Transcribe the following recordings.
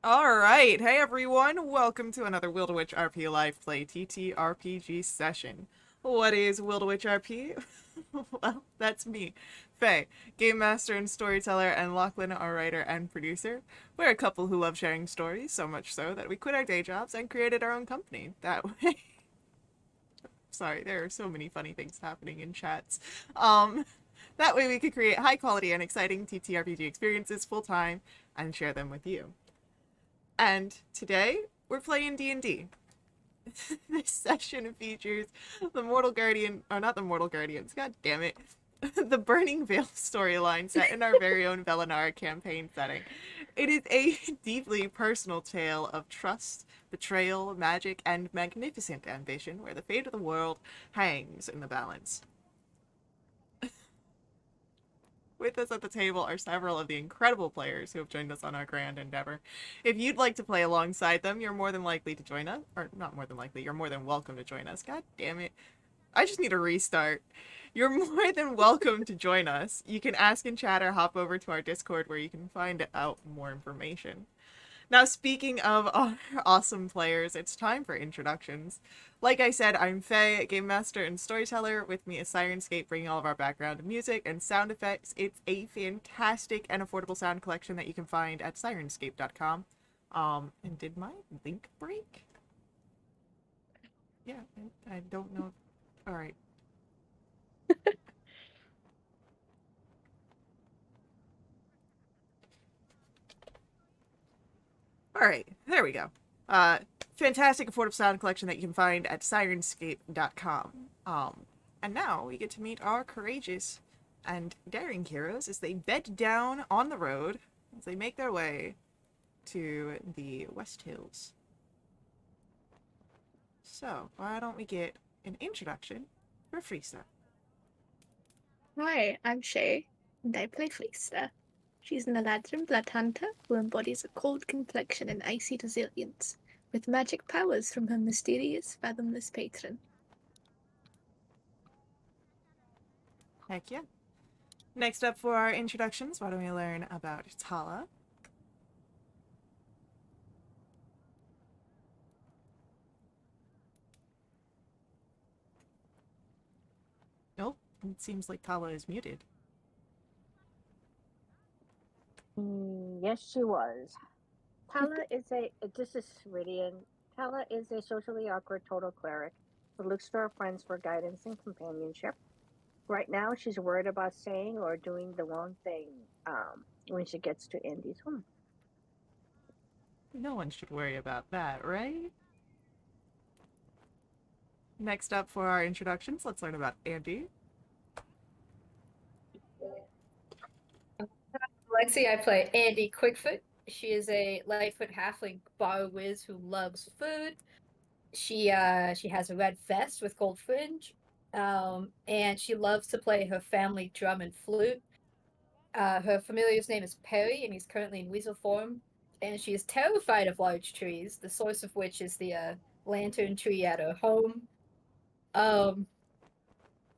Alright, hey everyone, welcome to another Wildewitch RP Live Play TTRPG session. What is Wildewitch RP? Well, that's me, Faye, game master and storyteller, and Lachlan, our writer and producer. We're a couple who love sharing stories, so much so that we quit our day jobs and created our own company. That way. Sorry, there are so many funny things happening in chats. Um, that way we could create high quality and exciting TTRPG experiences full time and share them with you. And today we're playing D&D. This session features the Mortal Guardian, or not the Mortal Guardians, god damn it, the Burning Veil storyline set in our very own Velinara campaign setting. It is a deeply personal tale of trust, betrayal, magic, and magnificent ambition where the fate of the world hangs in the balance. With us at the table are several of the incredible players who have joined us on our grand endeavor. If you'd like to play alongside them, you're more than likely to join us. Or, not more than likely, you're more than welcome to join us. God damn it. I just need a restart. You're more than welcome to join us. You can ask in chat or hop over to our Discord where you can find out more information. Now, speaking of our awesome players, it's time for introductions. Like I said, I'm Faye, game master and storyteller. With me is Sirenscape, bringing all of our background music and sound effects. It's a fantastic and affordable sound collection that you can find at sirenscape.com. And did my link break? Yeah, I don't know. All right. All right, there we go. Uh, Fantastic affordable sound collection that you can find at sirenscape.com. And now we get to meet our courageous and daring heroes as they bed down on the road as they make their way to the West Hills. So, why don't we get an introduction for Frisa? Hi, I'm Shay, and I play Fleesta. She's an Eladrin blood hunter who embodies a cold complexion and icy resilience, with magic powers from her mysterious, fathomless patron. Heck yeah. Next up for our introductions, why don't we learn about Tala? Nope, it seems like Tala is muted. Yes, she was. Tala is this is Ceridian. Tala is a socially awkward total cleric who looks to her friends for guidance and companionship. Right now, she's worried about saying or doing the wrong thing when she gets to Andy's home. No one should worry about that, right? Next up for our introductions, let's learn about Andy. Lexi, I play Andy Quickfoot. She is a Lightfoot halfling bar whiz who loves food. She has a red vest with gold fringe, and she loves to play her family drum and flute. Her familiar's name is Perry, and he's currently in weasel form. And she is terrified of large trees, the source of which is the lantern tree at her home. Um,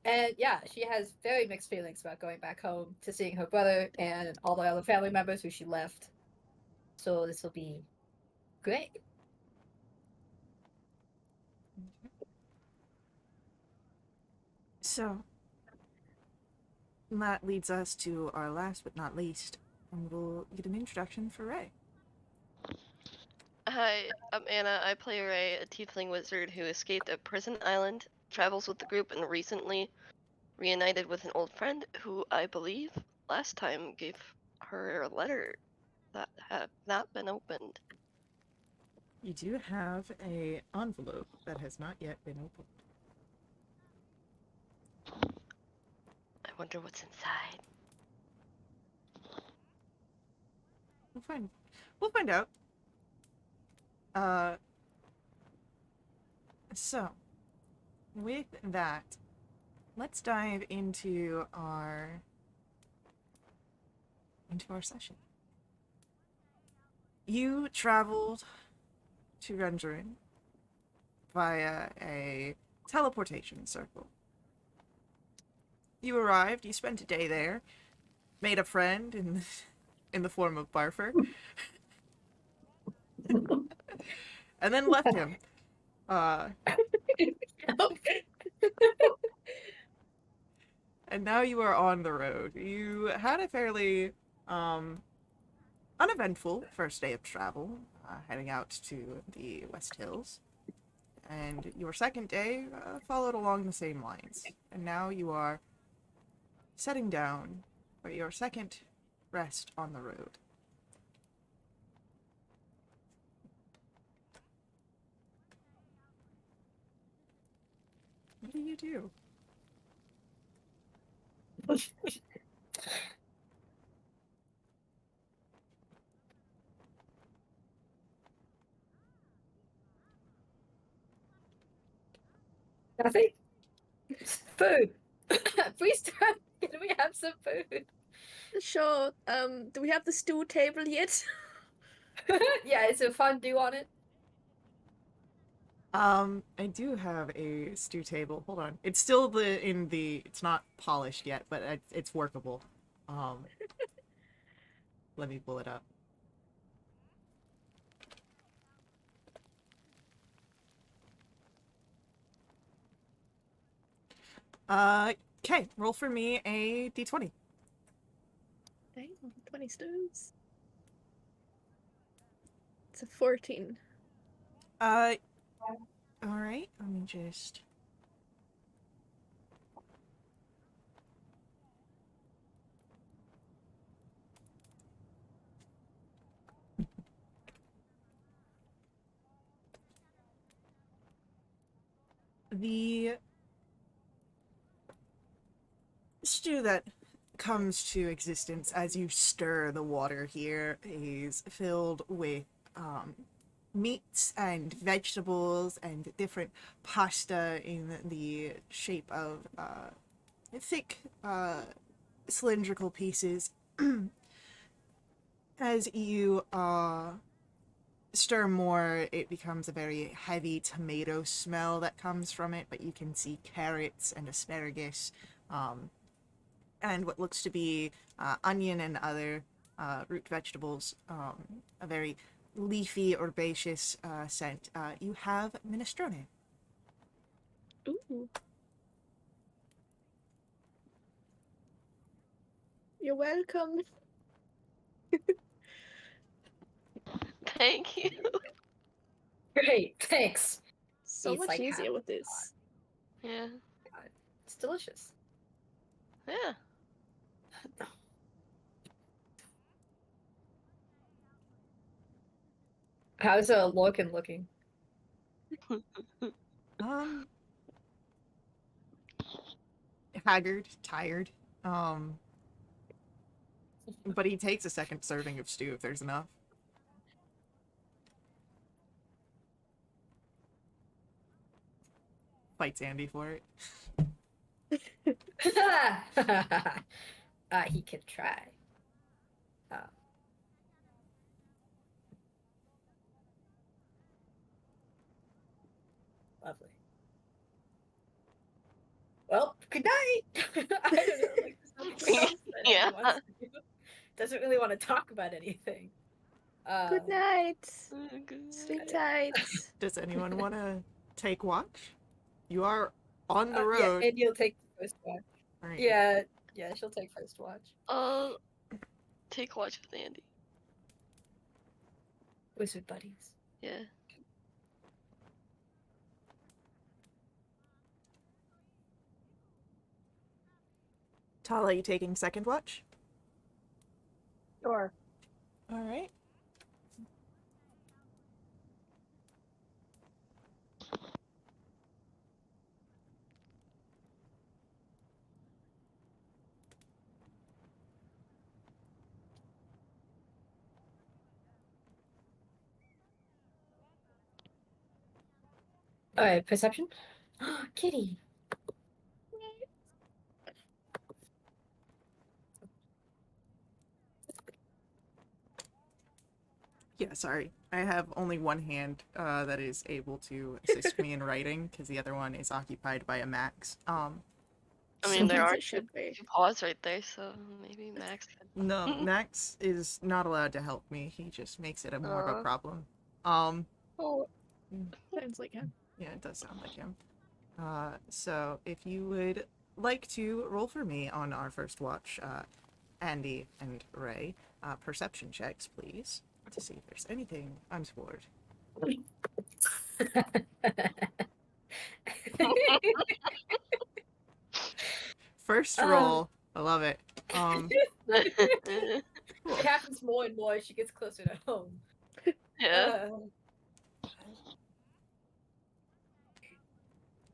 and yeah, she has very mixed feelings about going back home to seeing her brother and all the other family members who she left. So this will be great. So, that leads us to our last but not least, and we'll get an introduction for Ray. Hi, I'm Anna. I play Ray, a tiefling wizard who escaped a prison island, travels with the group, and recently reunited with an old friend who I believe last time gave her a letter that had not been opened. You do have a envelope that has not yet been opened. I wonder what's inside. We'll find out. Uh, so, with that, let's dive into our session. You traveled to Rendrin via a teleportation circle. You arrived, you spent a day there, made a friend in the form of Barfer. and then left him. And now you are on the road. You had a fairly uneventful first day of travel, heading out to the West Hills. And your second day followed along the same lines. And now you are setting down for your second rest on the road. What do you do? Nothing. Food. Please tell me, can we have some food? Sure. Do we have the stool table yet? Yeah, is there fondue on it? I do have a stew table. Hold on. It's still it's not polished yet, but it's workable. Let me pull it up. Okay, roll for me a d20. Okay, 20 stews. It's a 14. Alright, let me just... The stew that comes to existence as you stir the water here is filled with meats and vegetables and different pasta in the shape of thick cylindrical pieces. As you stir more, it becomes a very heavy tomato smell that comes from it, but you can see carrots and asparagus, and what looks to be onion and other root vegetables, a very leafy, herbaceous scent. You have minestrone. Ooh. You're welcome. Thank you. Great, thanks. So It's much like easier half with this. Yeah. It's delicious. Yeah. How's Lorcan looking? Haggard, tired, but he takes a second serving of stew if there's enough. Fights Andy for it. He could try. Lovely. Well, good night. I don't know, like something else that Yeah. he wants to do. Doesn't really want to talk about anything. Good night. Good. Sleep tight. Does anyone want to take watch? You are on the Yeah, road. and you'll take first watch. All right. Yeah, she'll take first watch. I'll take watch with Andy. Wizard buddies. Yeah. Tala, you taking second watch? Sure. All right. Alright, perception. Kitty. Yeah, sorry. I have only one hand that is able to assist me in writing because the other one is occupied by a Max. I mean, Sometimes there are it should be. two paws right there, so maybe Max could. No, Max is not allowed to help me. He just makes it more of a problem. Oh, Sounds like him. Yeah, it does sound like him. So if you would like to roll for me on our first watch, Andy and Ray, perception checks, please, to see if there's anything untoward. First roll, I love it. It Cool. happens more and more as she gets closer to home. Yeah.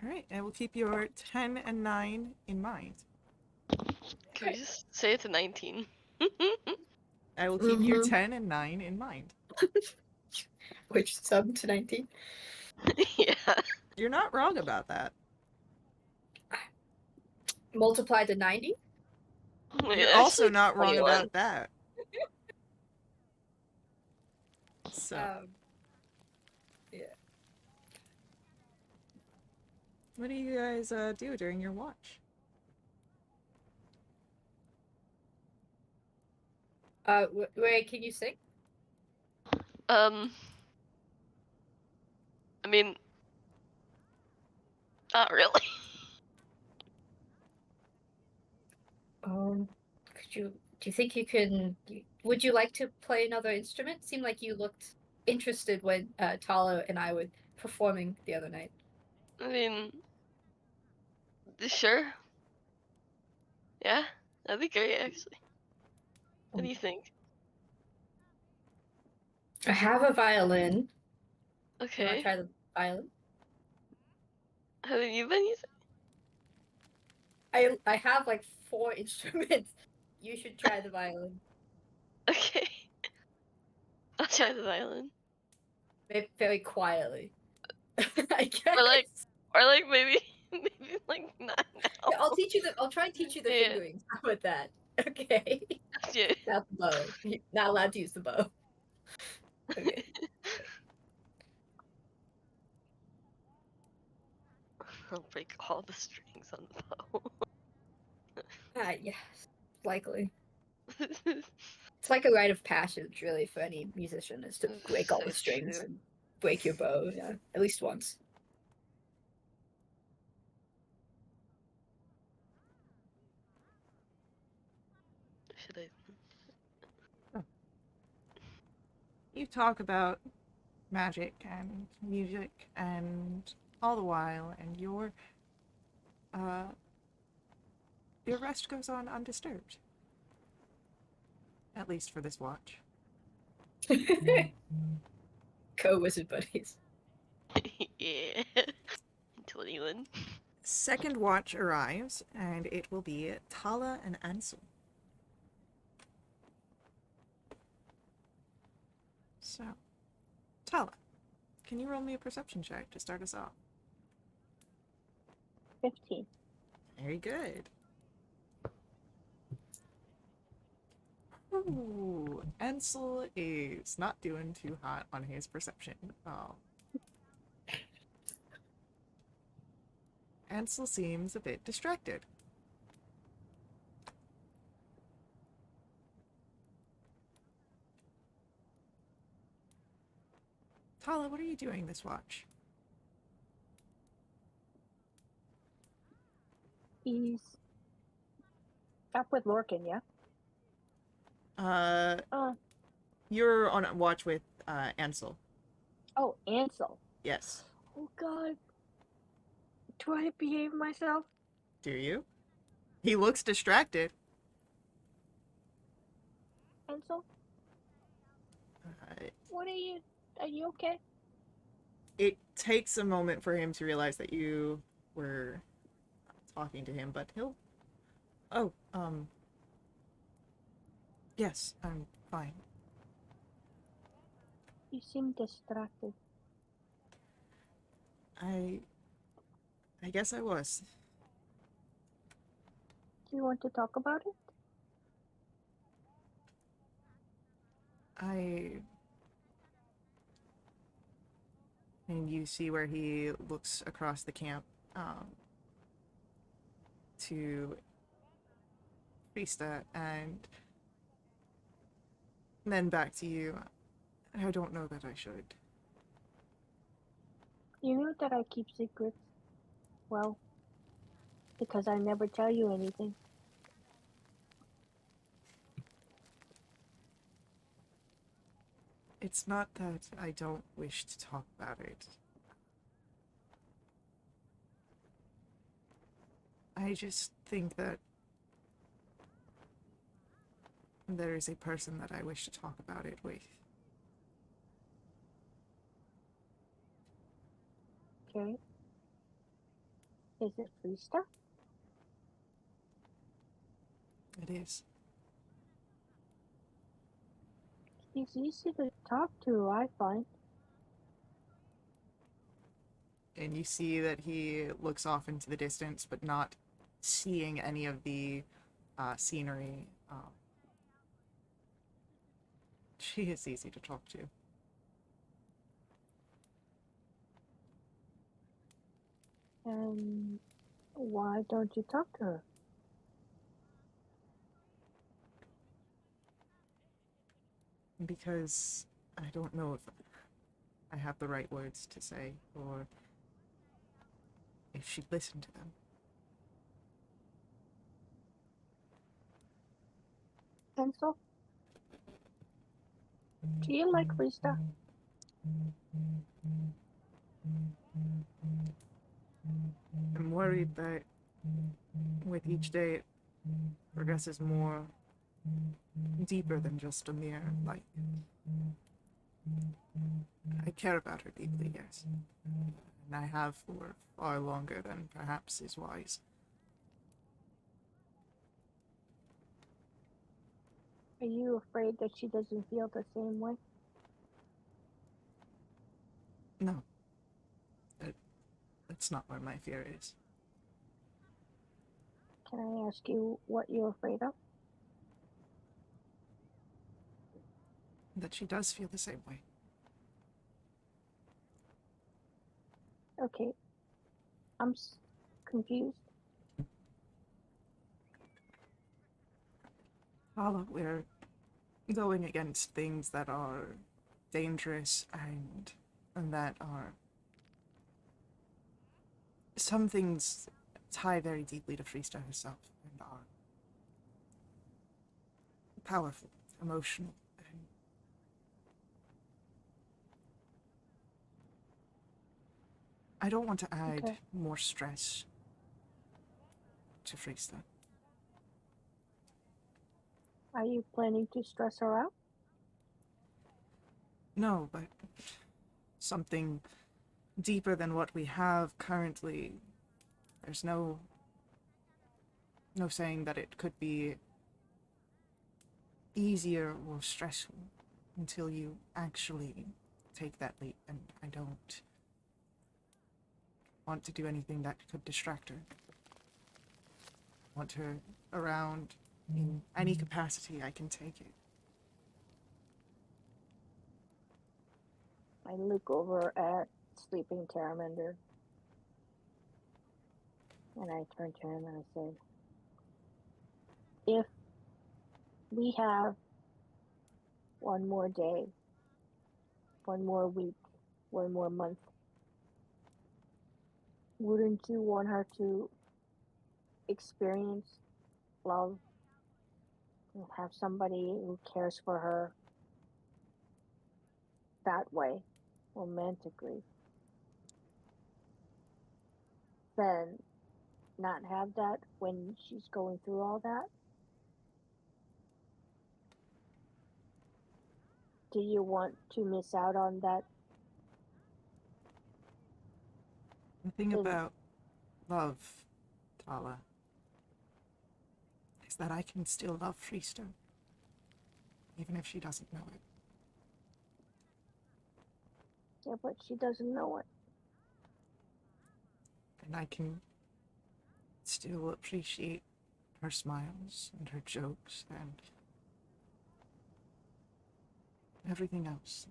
All right, I will keep your 10 and 9 in mind. Can we just say it's a 19? I will keep your Mhm. 10 and 9 in mind. Which sub to 19? Yeah. You're not wrong about that. Multiplied to 90? You're Yeah, also actually, not wrong 21. about that. So, Yeah. what do you guys do during your watch? Ray, can you sing? I mean, not really. Could you? Do you think you can? Would you like to play another instrument? Seemed like you looked interested when Tala and I were performing the other night. I mean, sure. Yeah, that'd be great, actually. What do you think? I have a violin. You want to Okay. try the violin? Have you been using? I have like 4 instruments. You should try the violin. Okay. I'll try the violin. Very quietly. I guess. Or like maybe like not now. Yeah, I'll try and teach you the Yeah. fingerings. How about that? Okay. Yeah. Not the bow. You're not allowed to use the bow. Okay. I'll break all the strings on the bow. Yes, likely. It's like a rite of passage, really, for any musician, is to break all So the strings true. and break your bow. Yeah, at least once. Should I? You talk about magic and music and all the while, and your rest goes on undisturbed. At least for this watch. Co-wizard buddies. Yeah. 21. Second watch arrives, and it will be Tala and Ansel. So, Tala, can you roll me a perception check to start us off? 15. Very good. Ooh, Ansel is not doing too hot on his perception. Ansel seems a bit distracted. Tala, what are you doing this watch? He's up with Lorcan, yeah? You're on watch with Ansel. Oh, Ansel. Yes. Oh, God. Do I behave myself? Do you? He looks distracted. Ansel? Uh, What are you okay? it takes a moment for him to realize that you were talking to him, but he'll... Oh, yes, I'm fine. You seem distracted. I guess I was. Do you want to talk about it? And you see where he looks across the camp to Krista, and then back to you. I don't know that I should. You know that I keep secrets. Well, because I never tell you anything. It's not that I don't wish to talk about it. I just think that there is a person that I wish to talk about it with. Okay. Is it Freesta? It is. He's easy to talk to, I find. And you see that he looks off into the distance, but not seeing any of the scenery. She is easy to talk to. And why don't you talk to her? Because I don't know if I have the right words to say, or if she'd listen to them. Pencil? Do you like Freesta? I'm worried that with each day it progresses more deeper than just a mere like. I care about her deeply, yes. And I have for far longer than perhaps is wise. Are you afraid that she doesn't feel the same way? No. That's not where my fear is. Can I ask you what you're afraid of? That she does feel the same way. Okay. I'm confused. Hala, we're going against things that are dangerous and that are. Some things tie very deeply to Freesta herself and are powerful, emotional, and I don't want to add more stress to Freesta. Are you planning to stress her out? No, but something deeper than what we have currently. There's no saying that it could be easier or stressful until you actually take that leap, and I don't want to do anything that could distract her. I want her around in any capacity I can take it. I look over at sleeping Taramander and I turn to him and I say, if we have one more day, one more week, one more month, wouldn't you want her to experience love and have somebody who cares for her that way, romantically, then not have that when she's going through all that? Do you want to miss out on that? The thing about love, Tala, is that I can still love Freesta, even if she doesn't know it. Yeah, but she doesn't know it. And I can still appreciate her smiles and her jokes and everything else.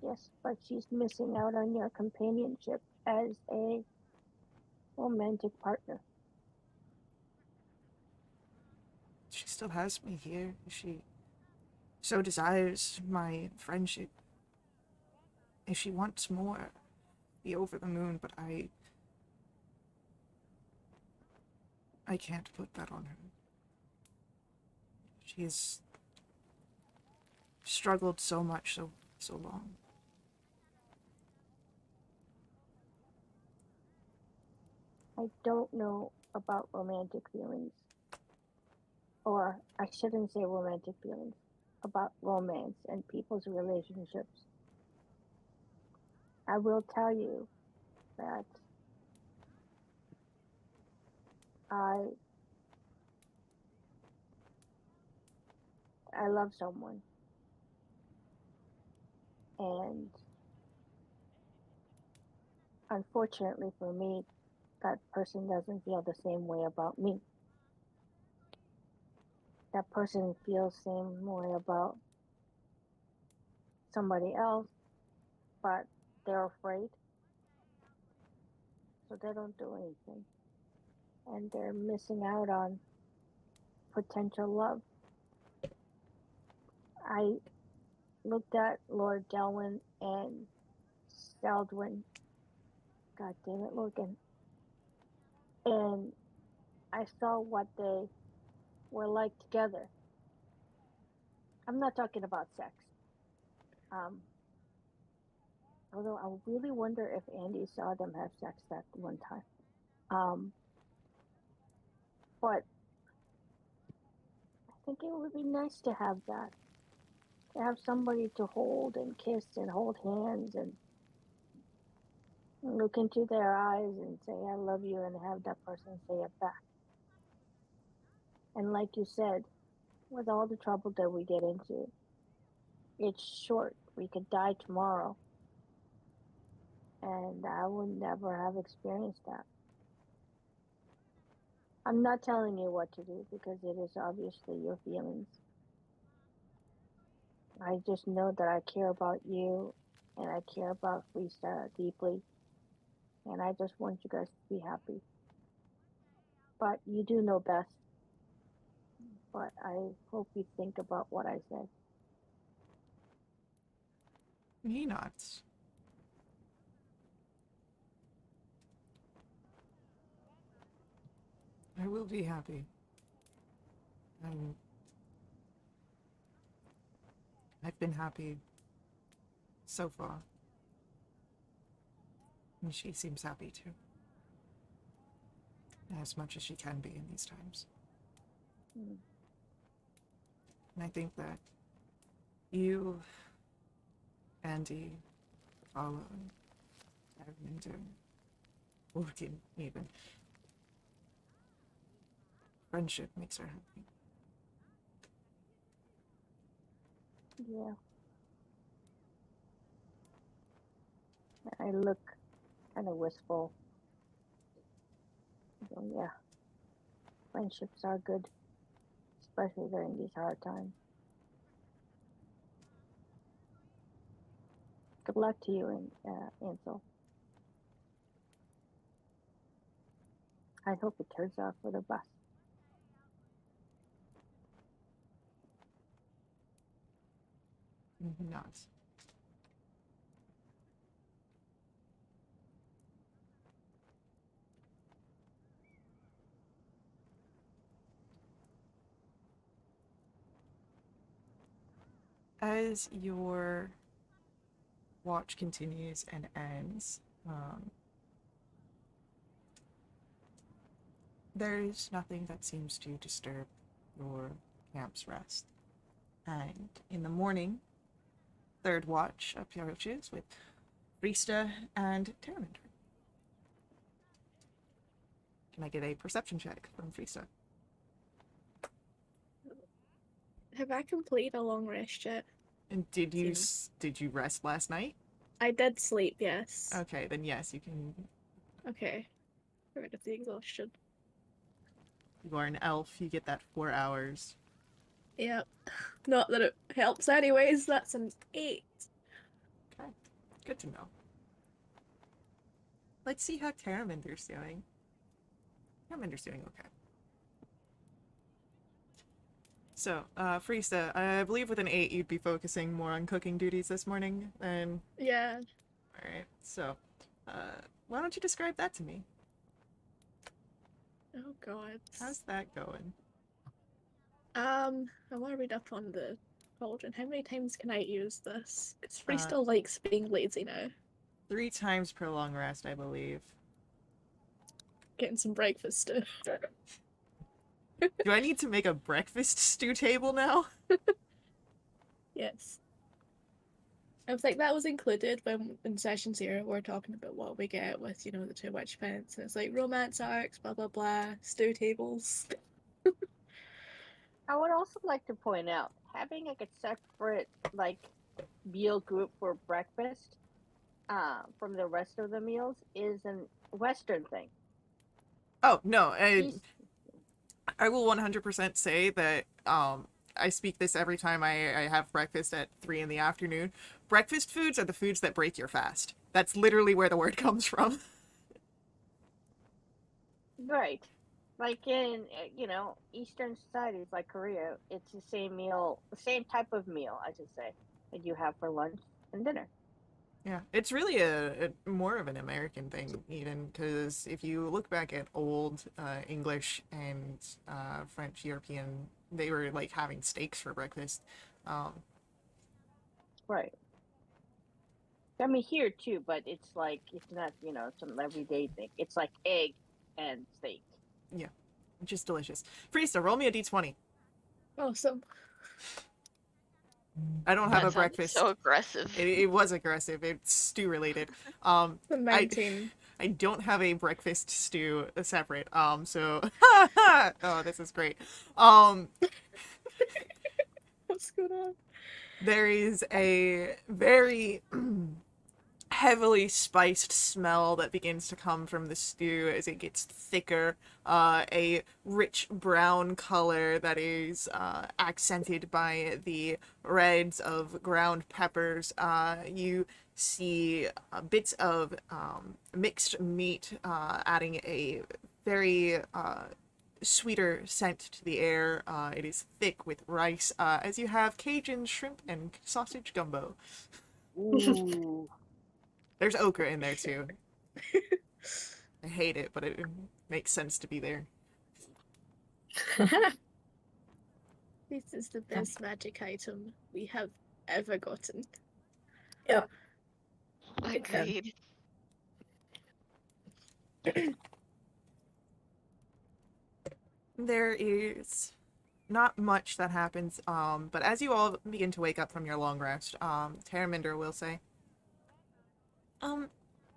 Yes, but she's missing out on your companionship as a romantic partner. She still has me here. She so desires my friendship. If she wants more, be over the moon, but I can't put that on her. She's struggled so much so long. I don't know about romantic feelings. Or I shouldn't say romantic feelings. About romance and people's relationships. I will tell you that I love someone, and unfortunately for me, that person doesn't feel the same way about me. That person feels the same way about somebody else, but they're afraid, so they don't do anything. And they're missing out on potential love. I looked at Lord Delwyn and Seldwyn. God damn it, Logan. And I saw what they were like together. I'm not talking about sex. Although I really wonder if Andy saw them have sex that one time. But I think it would be nice to have that. To have somebody to hold and kiss and hold hands and look into their eyes and say, I love you, and have that person say it back. And like you said, with all the trouble that we get into, it's short. We could die tomorrow. And I would never have experienced that. I'm not telling you what to do because it is obviously your feelings. I just know that I care about you and I care about Freestyle deeply. And I just want you guys to be happy. But you do know best. But I hope you think about what I said. He nods. I will be happy. I've been happy so far. And she seems happy too. As much as she can be in these times. Mm. And I think that you, Andy, Paula, Arvind, Orkin even, friendship makes her happy. Yeah. I look kind of wistful. So, yeah. Friendships are good, especially during these hard times. Good luck to you, Ansel. I hope it turns out for the best. And he nods. As your watch continues and ends, there's nothing that seems to disturb your camp's rest. And in the morning, third watch approaches with Rista and Terraminder. Can I get a perception check from Rista? Have I completed a long rest yet? And did you rest last night? I did sleep, yes. Okay, then yes, you can. Okay. Get rid of the exhaustion. You are an elf. You get that 4 hours. Yep. Not that it helps anyways, that's an 8. Okay, good to know. Let's see how Terraminder's doing. Terraminder's doing okay. So, Freesta, I believe with an 8 you'd be focusing more on cooking duties this morning than... Yeah. Alright, so Why don't you describe that to me? Oh god. How's that going? I want to read up on the cauldron. How many times can I use this? Because Free still likes being lazy now. 3 times per long rest, I believe. Getting some breakfast stuff. Do I need to make a breakfast stew table now? Yes. I was like, that was included when in session 0 we're talking about what we get with, you know, the 2 witch pants. And it's like romance arcs, blah blah blah, stew tables. I would also like to point out having like a separate like meal group for breakfast from the rest of the meals is a Western thing. Oh, no. East, I will 100% say that I speak this every time I have breakfast at 3 in the afternoon. Breakfast foods are the foods that break your fast. That's literally where the word comes from. right. Like in Eastern societies like Korea, it's the same meal, the same type of meal, I should say, that you have for lunch and dinner. Yeah, it's really a more of an American thing, even, because if you look back at old English and French European, they were like having steaks for breakfast. Um, Right. I mean here too, but it's like it's not some everyday thing. It's like egg and steak. yeah, just delicious. Priesta, roll me a d20. Awesome. I don't have That a sounds breakfast. so aggressive. It was aggressive. It's stew related. The mountain. I don't have a breakfast stew separate. So oh, this is great. What's going on? There is a very heavily spiced smell that begins to come from the stew as it gets thicker. A rich brown color that is accented by the reds of ground peppers. You see bits of mixed meat adding a very sweeter scent to the air. It is thick with rice, as you have Cajun shrimp and sausage gumbo. Ooh. There's okra in there too. I hate it, but it makes sense to be there. This is the best magic item we have ever gotten. Yep. Agreed. There is not much that happens, but as you all begin to wake up from your long rest, Terraminder will say,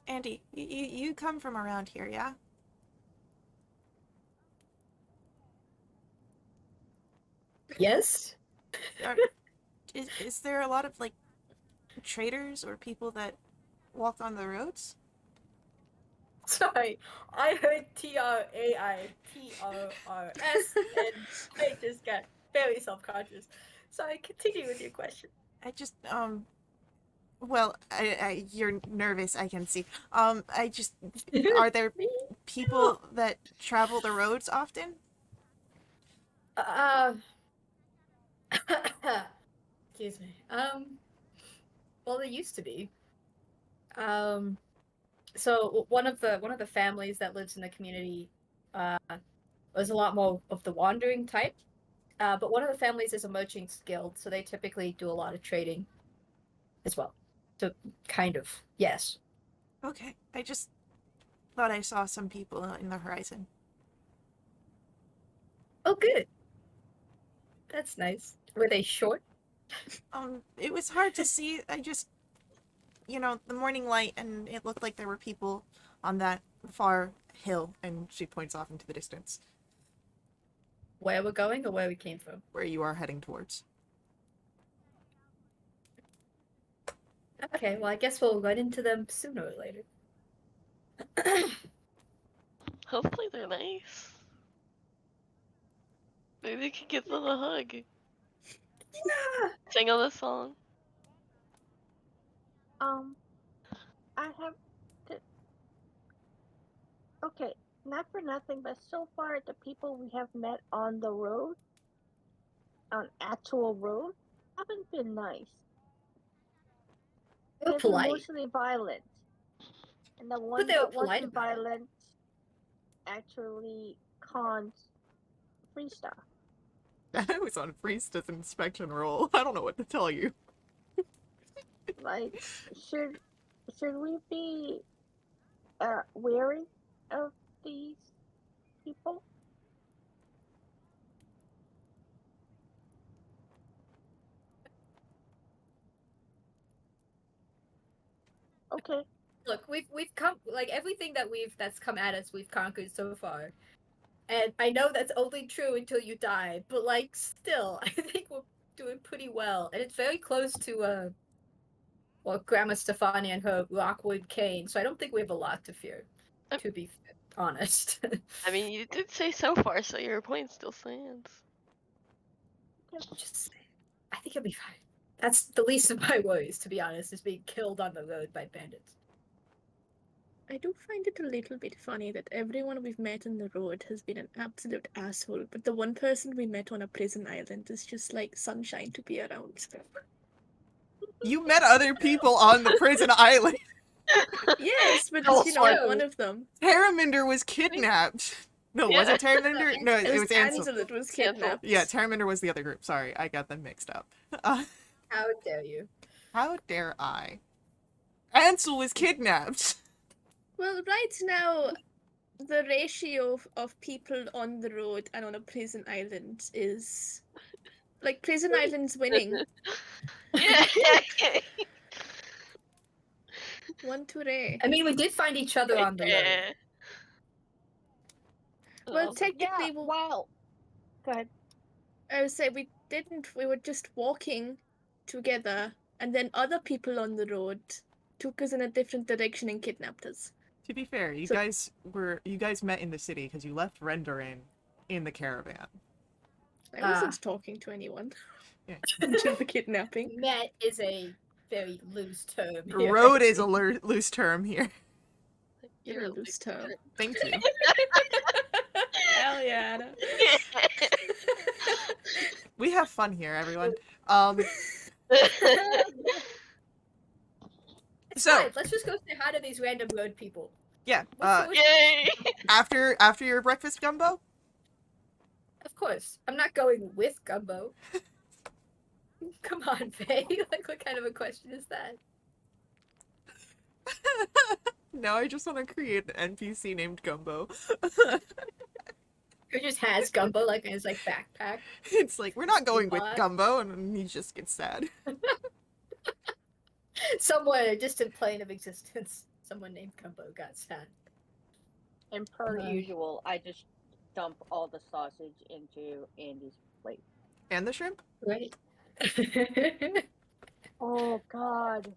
Andy, you come from around here, yeah? Yes. Are, is there a lot of, like, traders or people that walk on the roads? Sorry, I heard TRAITRRS and I just got very self-conscious. Sorry, continue with your question. I just, well, you're nervous, I can see. Are there people that travel the roads often? Uh, excuse me. Well, there used to be. So one of the families that lives in the community, was a lot more of the wandering type. But one of the families is a merchants guild, so they typically do a lot of trading as well. So kind of, yes. Okay, I just thought I saw some people in the horizon. Oh, good. That's nice. Were they short? It was hard to see. I just, the morning light, and it looked like there were people on that far hill, and she points off into the distance, Where we're going or where we came from? where you are heading towards. Okay, well, I guess we'll run into them sooner or later. Hopefully they're nice. Maybe we could give them a hug. Yeah. Sing them a song. I have to. Okay, not for nothing, but so far the people we have met on the road, on actual road, haven't been nice. They're They've been polite. mostly violent. And the one they were that polite wasn't about it. violent actually cons Freesta. I was on Priestess inspection roll. I don't know what to tell you. Like, should we be wary of these people? Okay. Look, we've come like everything that's come at us, we've conquered so far. And I know that's only true until you die, but like still, I think we're doing pretty well. And it's very close to Grandma Stefani and her Rockwood cane, so I don't think we have a lot to fear, to be honest. I mean, you did say so far, so your point still stands. Just saying. I think it'll be fine. That's the least of my worries, to be honest, is being killed on the road by bandits. I do find it a little bit funny that everyone we've met on the road has been an absolute asshole, but the one person we met on a prison island is just like sunshine to be around. You met other people on the prison island. Yes, but Oh, you're not so- one of them. Terraminder was kidnapped. No, was Yeah. it Terraminder? No, it was Ansel. Ansel that was Ansel. kidnapped. Yeah, Terraminder was the other group. Sorry, I got them mixed up. How dare you? How dare I? Ansel was kidnapped. Well, right now, the ratio of people on the road and on a prison island is like prison island's winning Yeah. 1-2. I mean, we did find each other on the road. Yeah. Well, Oh. technically, Yeah. Wow. Go ahead. I would say we didn't. We were just walking together, and then other people on the road took us in a different direction and kidnapped us. To be fair, you So- guys met in the city because you left Renderin in the caravan. I wasn't talking to anyone Yeah. until the kidnapping. Met is a very loose term here. Road is a loose term here. You're a loose term. Thank you. Hell yeah, Anna. We have fun here, everyone. It's So- fine. Let's just go say hi to these random road people. Yeah. Yay! After your breakfast gumbo. Of course. I'm not going with Gumbo. Come on, Faye. Like, what kind of a question is that? Now I just want to create an NPC named Gumbo. Who just has Gumbo, like, in his, like, backpack? It's like, we're not going with What? Gumbo, and then he just gets sad. Somewhere, a distant plane of existence, someone named Gumbo got sad. And per Uh-huh. usual, I just dump all the sausage into Andy's plate. And the shrimp? Right? Oh God.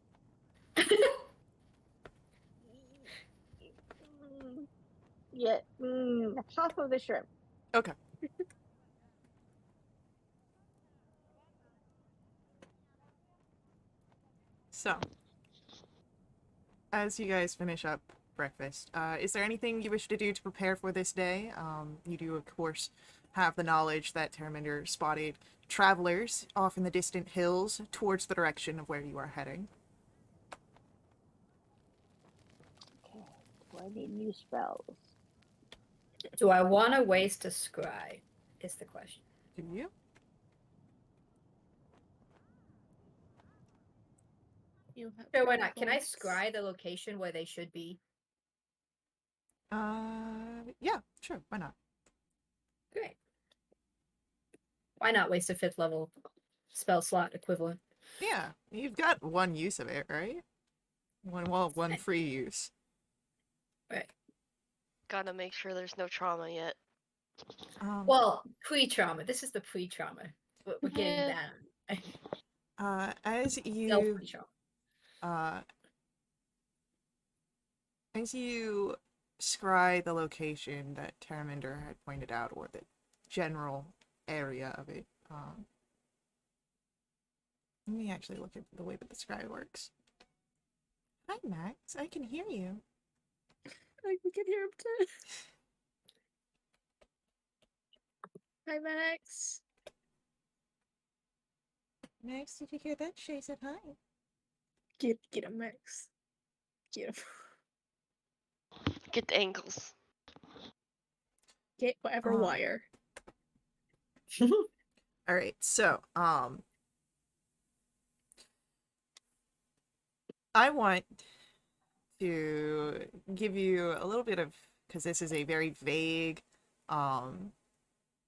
Yeah, half of the shrimp. Okay. So, as you guys finish up breakfast, is there anything you wish to do to prepare for this day? You do, of course, have the knowledge that Terraminder spotted travelers off in the distant hills towards the direction of where you are heading. Okay. Do I need new spells? Do I want to waste a scry? Is the question. Do you? You have Sure, why not? Can I points. scry the location where they should be? Yeah, sure, why not? Great. Why not waste a 5th level spell slot equivalent? Yeah, you've got one use of it, right? One free use. Right. Gotta make sure there's no trauma yet. Well, pre-trauma. This is the pre-trauma. We're getting Yeah. that. As you Self-pre-trauma. as you scry the location that Terraminder had pointed out, or the general area of it, let me actually look at the way that the scry works. Hi, Max. I can hear you. Like, we can hear him too. Hi, Max. Max, did you hear that? Shay said hi. Get him, Max. Get him. Get the angles. Get whatever wire. All right, so I want to give you a little bit of, because this is a very vague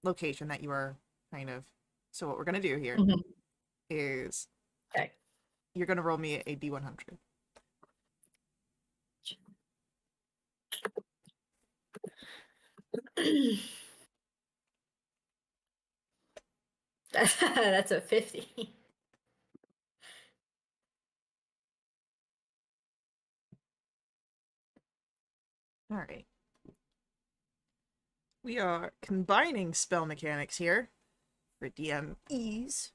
location that you are kind of. So what we're gonna do here is Okay. you're gonna roll me a D100. That's a 50. All right. We are combining spell mechanics here for DM ease.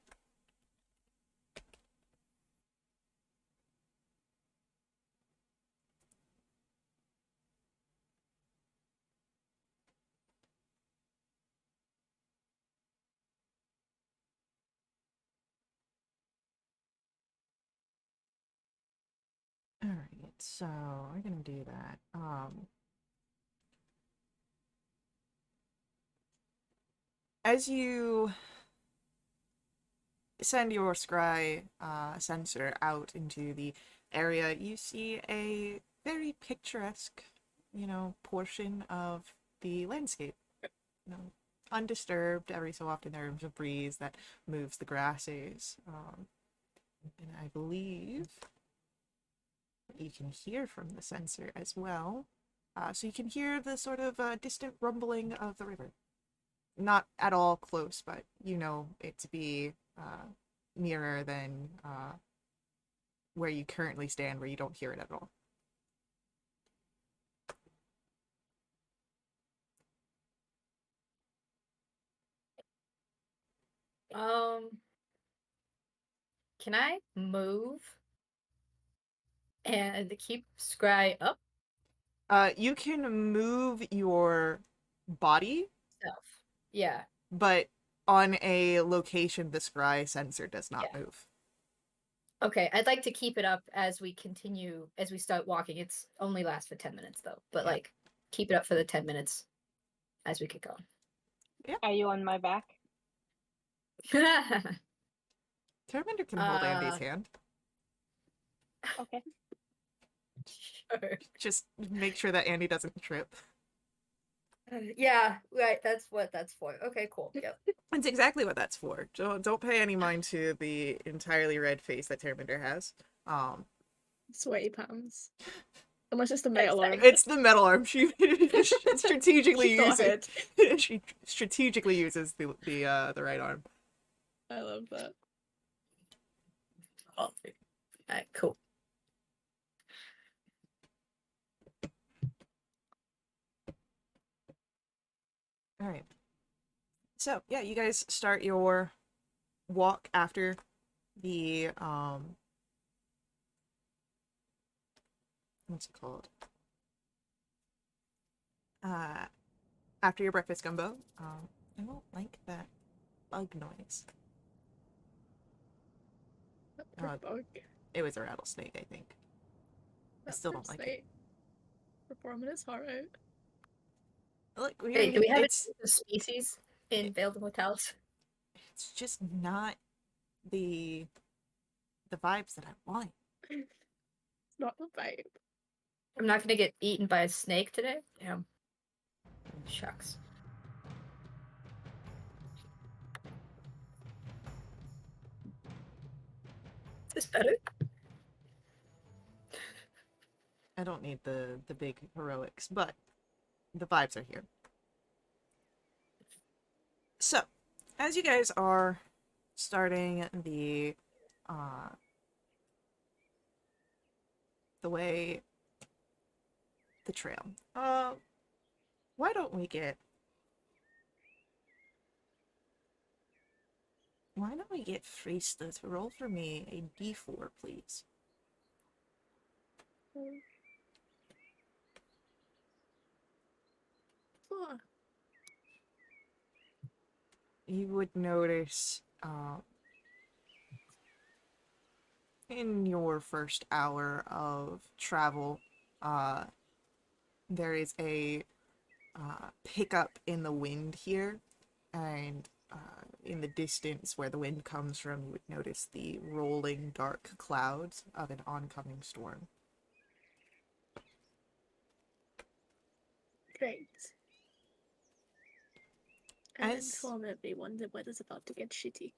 All right, so we're gonna do that. As you send your scry sensor out into the area, you see a very picturesque, portion of the landscape. Undisturbed. Every so often there's a breeze that moves the grasses. And I believe you can hear from the sensor as well. So you can hear the sort of distant rumbling of the river. Not at all close, but you know it to be nearer than where you currently stand, where you don't hear it at all. Can I move and keep Scry up? You can move your body, Self. Yeah. but on a location the scry sensor does not Yeah. move. Okay, I'd like to keep it up as we continue, as we start walking. It's only lasts for 10 minutes though, but Yeah. like keep it up for the 10 minutes as we get going. Are you on my back? Terminder can hold Andy's Uh, hand. Okay. Sure. Just make sure that Andy doesn't trip. Yeah, right. That's what that's for. Okay, cool. Yep. That's exactly what that's for. Don't pay any mind to the entirely red face that Terminder has. Sweaty palms. Unless it's the metal arm. It's the metal arm. She strategically She thought uses. ahead. She strategically uses the right arm. I love that. All right, cool. All right. So yeah, you guys start your walk after the what's it called? After your breakfast gumbo. I don't like that bug noise. Bug. It was a rattlesnake, I think. I still don't like it. Performing his heart out. Look, Hey, do we have it's a species in Veiled Immortals? it's just not the vibes that I want. It's not the vibe. I'm not gonna get eaten by a snake today. Damn. Shucks. Is this better? I don't need the big heroics, but the vibes are here. So, as you guys are starting the way, the trail, why don't we get Freesta to roll for me a d4, please? Oh, You would notice in your first hour of travel, there is a pickup in the wind here, and in the distance where the wind comes from, you would notice the rolling dark clouds of an oncoming storm. Great. And As- inform everyone the weather's about to get shitty.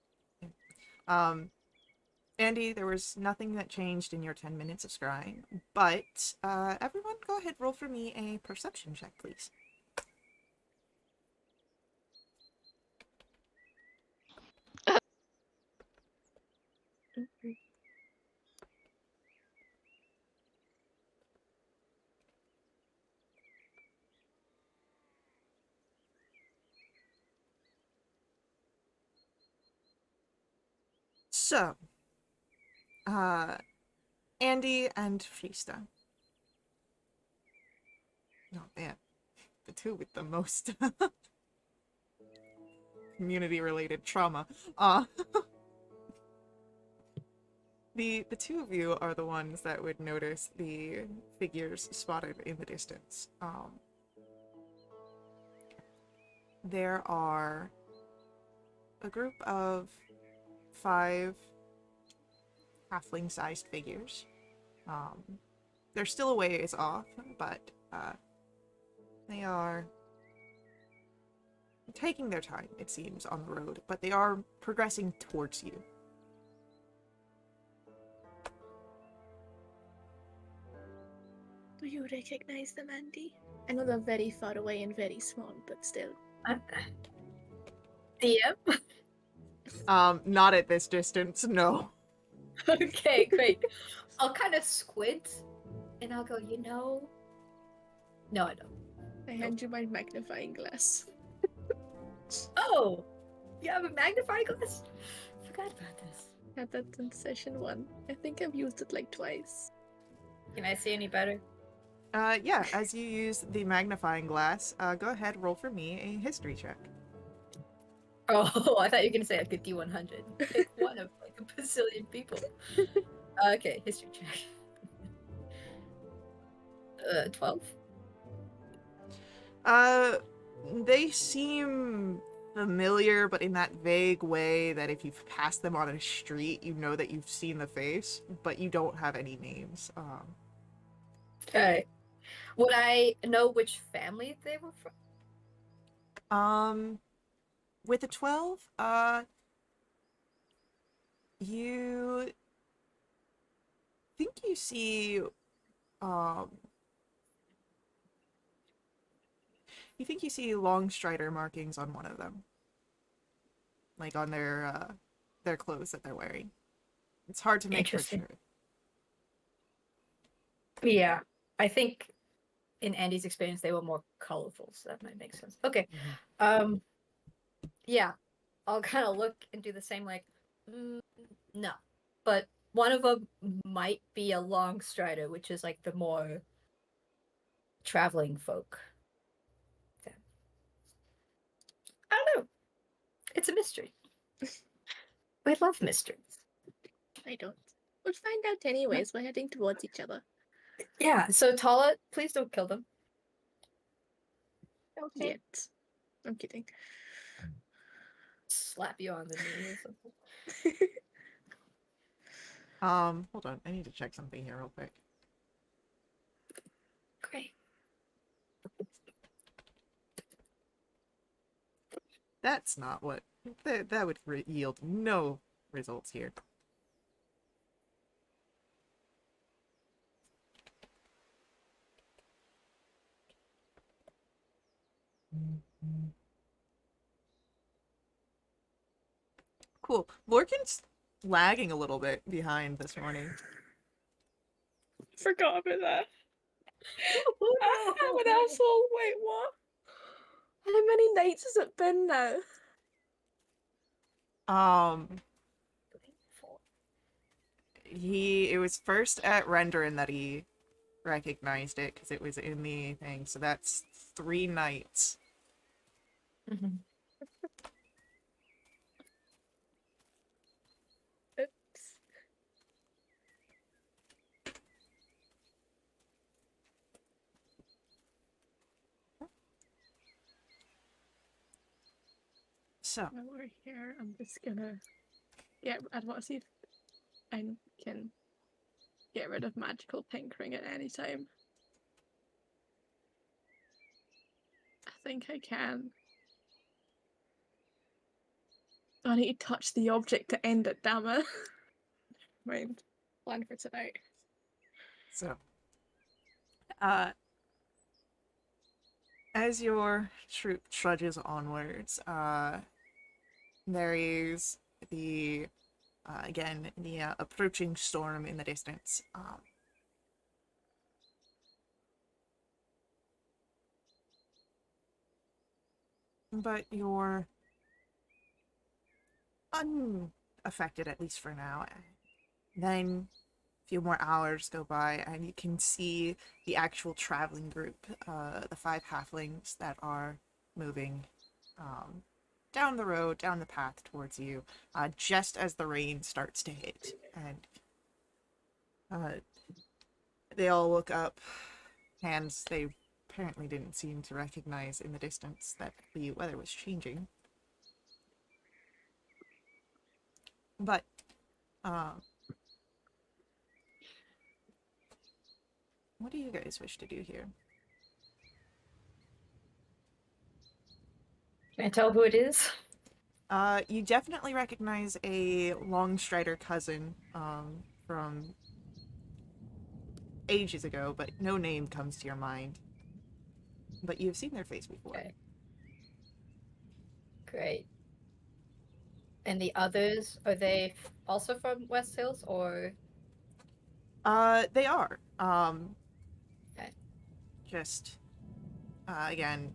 Andy, there was nothing that changed in your 10 minutes of scrying, but everyone go ahead, roll for me a perception check, please. Mhm. So, Andy and Frista. Oh man, the two with the most community-related trauma. The two of you are the ones that would notice the figures spotted in the distance. There are a group of 5 halfling-sized figures. They're still a ways off, but they are taking their time, it seems, on the road, but they are progressing towards you. Do you recognize them, Andy? I know they're very far away and very small, but still. DM? Not at this distance, no. Okay, great. I'll kind of squint and I'll go, No, I don't. I hand you my magnifying glass. Oh, you have a magnifying glass? Forgot about this. Had that in session 1. I think I've used it like twice. Can I see any better? Yeah, as you use the magnifying glass, go ahead, roll for me a history check. Oh, I thought you were gonna say I could D100. Pick one of like a bazillion people. Okay, history check. 12. They seem familiar, but in that vague way that if you've passed them on a street, you know that you've seen the face, but you don't have any names. Okay. Would I know which family they were from? With a 12, you think you see, you think you see long strider markings on one of them, like on their clothes that they're wearing. It's hard to make for Interesting. sure. Yeah, I think in Andy's experience they were more colorful, so that might make sense. Okay. Yeah, I'll kind of look and do the same, like, no, but one of them might be a long strider, which is like the more traveling folk. Then. I don't know. It's a mystery. We love mysteries. I don't. We'll find out anyways. We're heading towards each other. Yeah, so Tala, please don't kill them. Okay. Yet. I'm kidding. Slap you on the knee or something. Hold on, I need to check something here real quick. Great. That's not what... That would yield no results here. Cool. Lorcan's lagging a little bit behind this morning. Forgot about that. Oh, I'm an asshole. Wait, what? How many nights has it been now? It was first at Renderin that he recognized it because it was in the thing, so that's 3 nights. Mm-hmm. Oops. So, While we're here, I'm just gonna. Yeah, I'd want to see if I can get rid of magical tinkering at any time. I think I can. I need to touch the object to end it, damn it. Mind. Plan for tonight. so, as your troop trudges onwards, there is the again the approaching storm in the distance. But you're unaffected, at least for now. Then a few more hours go by, and you can see the actual traveling group, the 5 halflings that are moving down the road, down the path towards you, just as the rain starts to hit. And they all look up, hands they apparently didn't seem to recognize in the distance that the weather was changing. But, what do you guys wish to do here? Can I tell who it is? You definitely recognize a Longstrider cousin, from ages ago, but no name comes to your mind. But you've seen their face before. Okay. Great. And the others, are they also from West Hills or? They are. Okay. Just, again,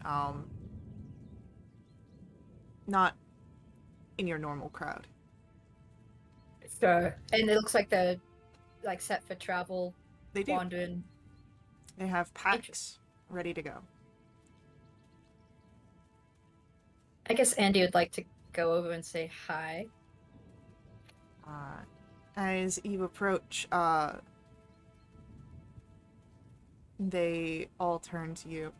not in your normal crowd. Sure. And it looks like they're like set for travel, They do. wandering. They have packs ready to go. I guess Andy would like to go over and say hi. As you approach, they all turn to you.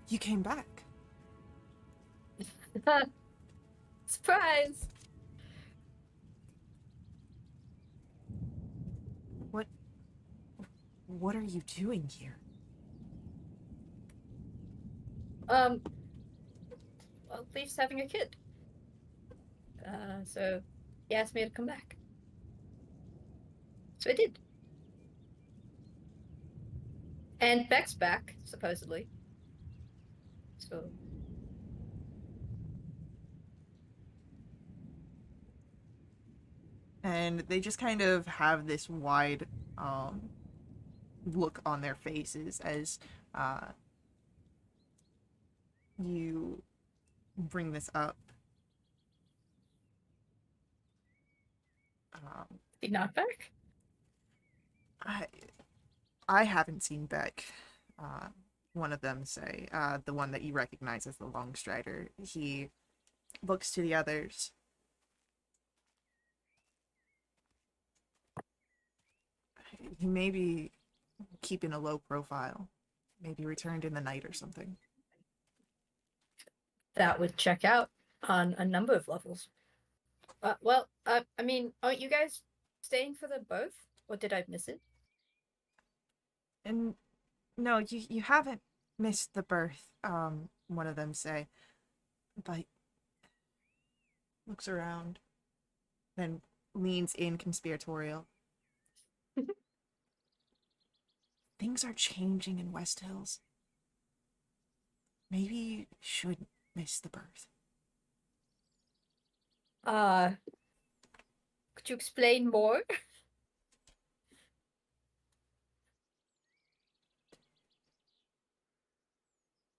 You came back. Surprise! What are you doing here? Well, Leaf's having a kid. So he asked me to come back. So I did. And Beck's back, supposedly. So And they just kind of have this wide look on their faces as you bring this up. he not back? I haven't seen Beck. One of them say, the one that you recognize as the Longstrider. He looks to the others. He may be keeping a low profile. Maybe returned in the night or something. That would check out on a number of levels. I mean, aren't you guys staying for the both? Or did I miss it? And no, you haven't missed the birth, one of them say. But looks around, then leans in conspiratorial. Things are changing in West Hills. Maybe you should miss the birth. Could you explain more?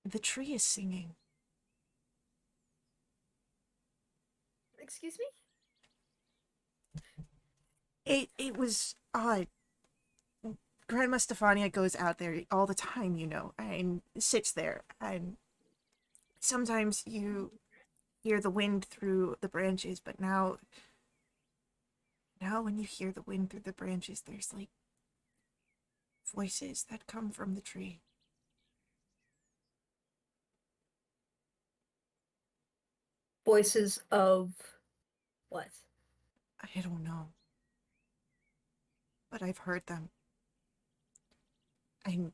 The tree is singing. Excuse me? It was odd. Grandma Stefania goes out there all the time, you know, and sits there, and sometimes you hear the wind through the branches, but now when you hear the wind through the branches, there's like voices that come from the tree. Voices of what? I don't know. But I've heard them. I'm...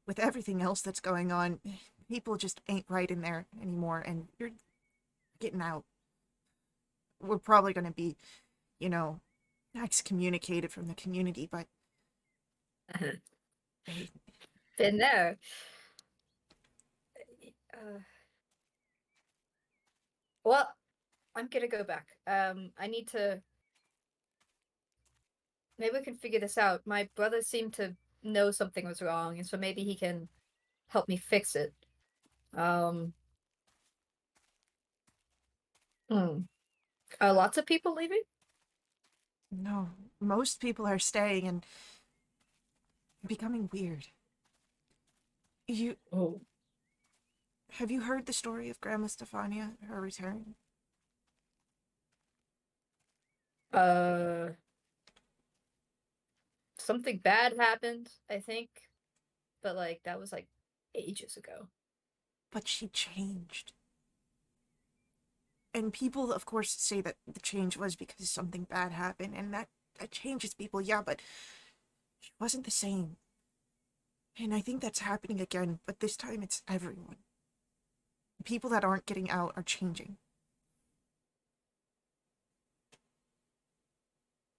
With everything else that's going on, people just ain't right in there anymore, and you're getting out. We're probably gonna be, you know, excommunicated from the community, but they... Been there. Uh, well, I'm gonna go back. I need to. Maybe we can figure this out. My brother seemed to know something was wrong, and so maybe he can help me fix it. Um. Hmm. Are lots of people leaving? No, most people are staying and becoming weird. You... Oh. Have you heard the story of Grandma Stefania, her return? Uh. Something bad happened, I think, but like that was like ages ago. But she changed. And people, of course, say that the change was because something bad happened, and that changes people, yeah, but she wasn't the same. And I think that's happening again, but this time it's everyone. The people that aren't getting out are changing.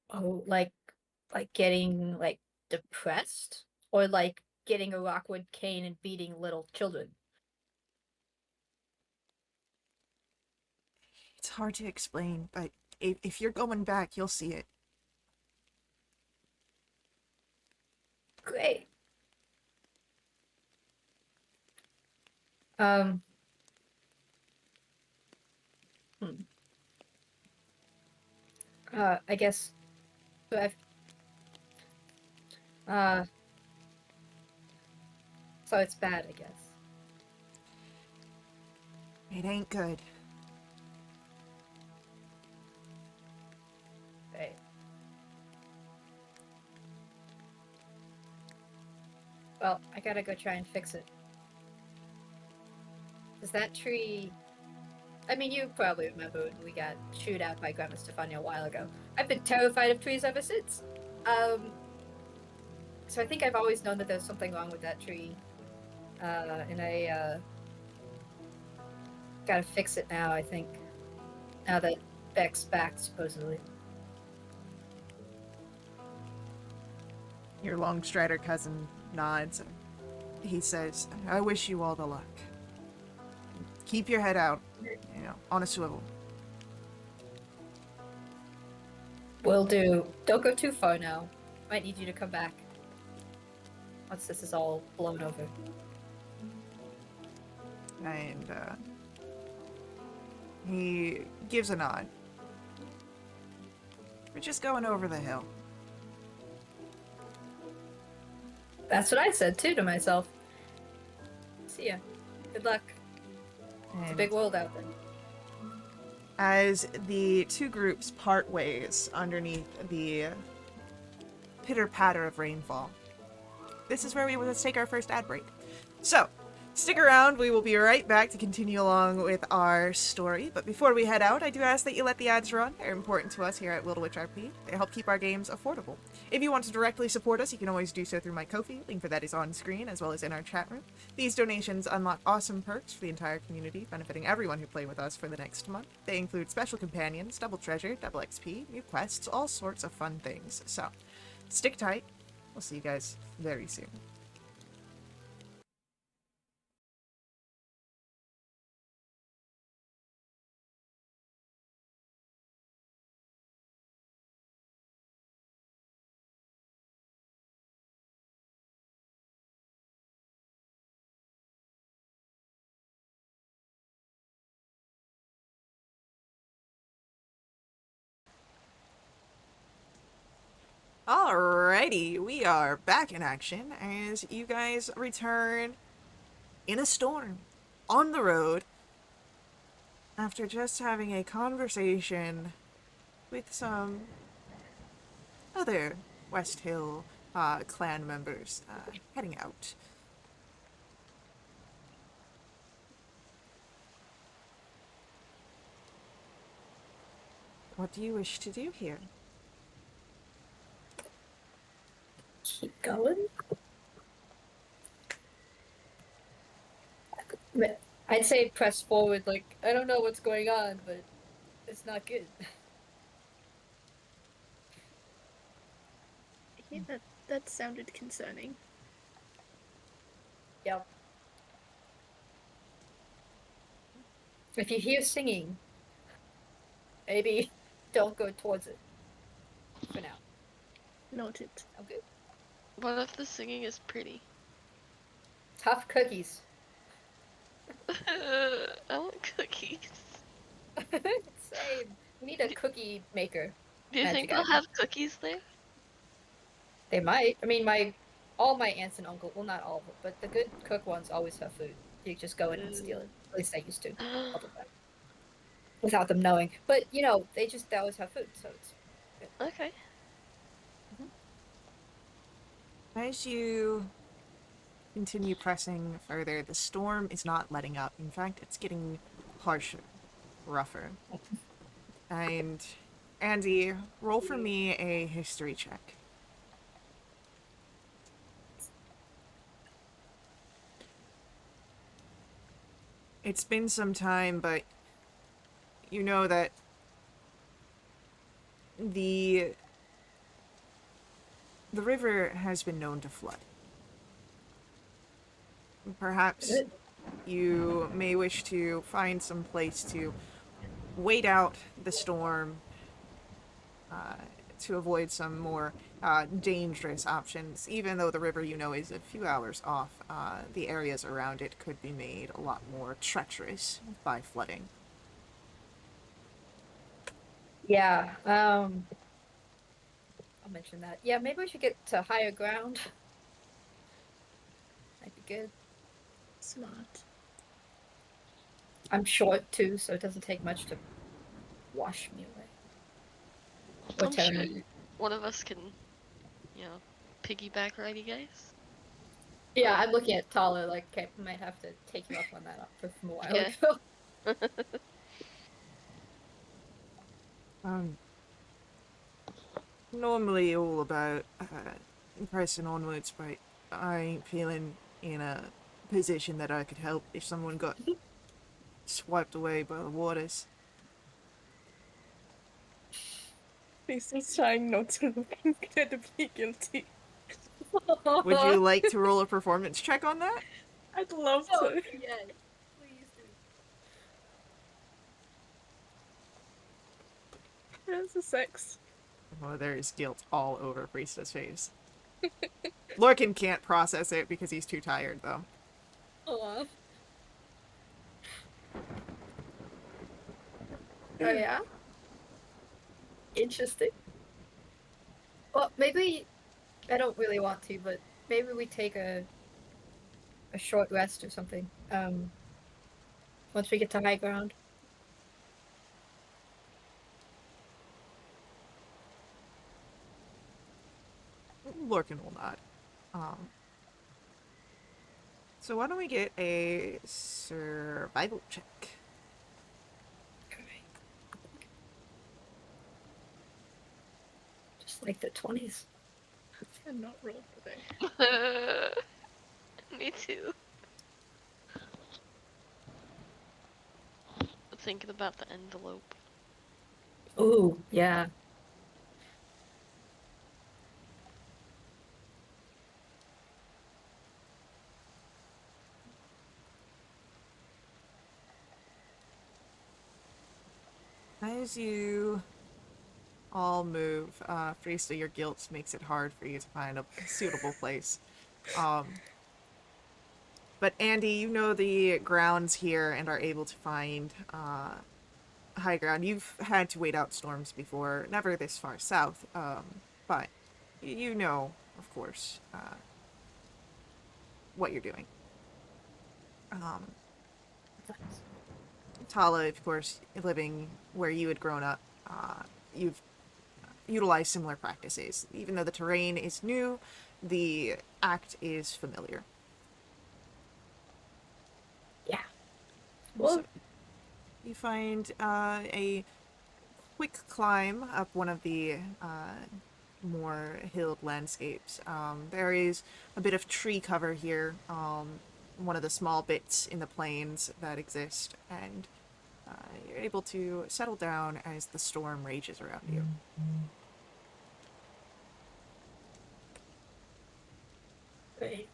Oh, like getting like depressed or like getting a rockwood cane and beating little children. It's hard to explain, but if you're going back, you'll see it. Great. Um. Hmm. I guess. So I've. Uh. So it's bad, I guess. It ain't good. Right. Well, I gotta go try and fix it. Does that tree? I mean, you probably remember when we got chewed out by Grandma Stefania a while ago. I've been terrified of trees ever since. So I think I've always known that there's something wrong with that tree. And I gotta fix it now, I think. Now that Beck's back, supposedly. Your Longstrider cousin nods. He says, I wish you all the luck. Keep your head out, on a swivel. Will do. Don't go too far now. Might need you to come back. Once this is all blown over. And he gives a nod. We're just going over the hill. That's what I said too to myself. See ya. Good luck. It's a And big world out there. as the two groups part ways underneath the pitter-patter of rainfall, this is where we will take our first ad break. So, stick around, we will be right back to continue along with our story, but before we head out, I do ask that you let the ads run. They're important to us here at Wildewitch RP. They help keep our games affordable. If you want to directly support us, you can always do so through my Ko-fi, link for that is on screen, as well as in our chat room. These donations unlock awesome perks for the entire community, benefiting everyone who play with us for the next month. They include special companions, double treasure, double XP, new quests, all sorts of fun things. So, stick tight. We'll see you guys very soon. Alrighty, we are back in action as you guys return in a storm on the road after just having a conversation with some other West Hill clan members heading out. What do you wish to do here? Keep going. I'd say press forward. Like, I don't know what's going on, but it's not good. Yeah, that sounded concerning. Yep. If you hear singing, maybe don't go towards it. For now. Noted. Okay. What if the singing is pretty? Tough cookies. I want cookies. Same. We need a cookie maker. Do you think Magic they'll item. have cookies there? They might. I mean, all my aunts and uncles, well, not all of them, but the good cook ones always have food. You just go in and steal it. At least I used to all the time, without them knowing. But they always have food, so it's good. Okay. As you continue pressing further, the storm is not letting up. In fact, it's getting harsher, rougher. And Andy, roll for me a history check. It's been some time, but you know that the river has been known to flood. Perhaps Good. you may wish to find some place to wait out the storm to avoid some more dangerous options. Even though the river, is a few hours off, the areas around it could be made a lot more treacherous by flooding. Yeah. I'll mention that. Yeah, maybe we should get to higher ground. Might be good. Smart. I'm short too, so it doesn't take much to wash me away. Or I'm tear sure me. one of us can, piggyback ride you guys. Yeah, I'm looking at Tala like, okay, I might have to take you up on that offer from a while Yeah. ago. Normally all about pressing onwards, but I ain't feeling in a position that I could help if someone got swiped away by the waters. Lisa's trying not to look incredibly guilty. Would you like to roll a performance check on that? I'd love Oh, to. yes. Please do. That's a 6. Well, there is guilt all over Priesta's face. Lorcan can't process it because he's too tired, though. Aw. Oh, yeah? Interesting. Well, maybe I don't really want to, but maybe we take a short rest or something. Once we get to high ground. Lorcan will not. So why don't we get a survival check? Okay. Just like the 20s. And not roll today. Me too. Thinking about the envelope. Ooh, yeah. As you all move, Friesta, your guilt makes it hard for you to find a suitable place. But Andy, you know the grounds here and are able to find high ground. You've had to wait out storms before, never this far south, but you know, of course, what you're doing. Tala, of course, living where you had grown up, you've utilized similar practices. Even though the terrain is new, the act is familiar. Yeah. So you find a quick climb up one of the more hilled landscapes. There is a bit of tree cover here, one of the small bits in the plains that exist, and you're able to settle down as the storm rages around you. Great.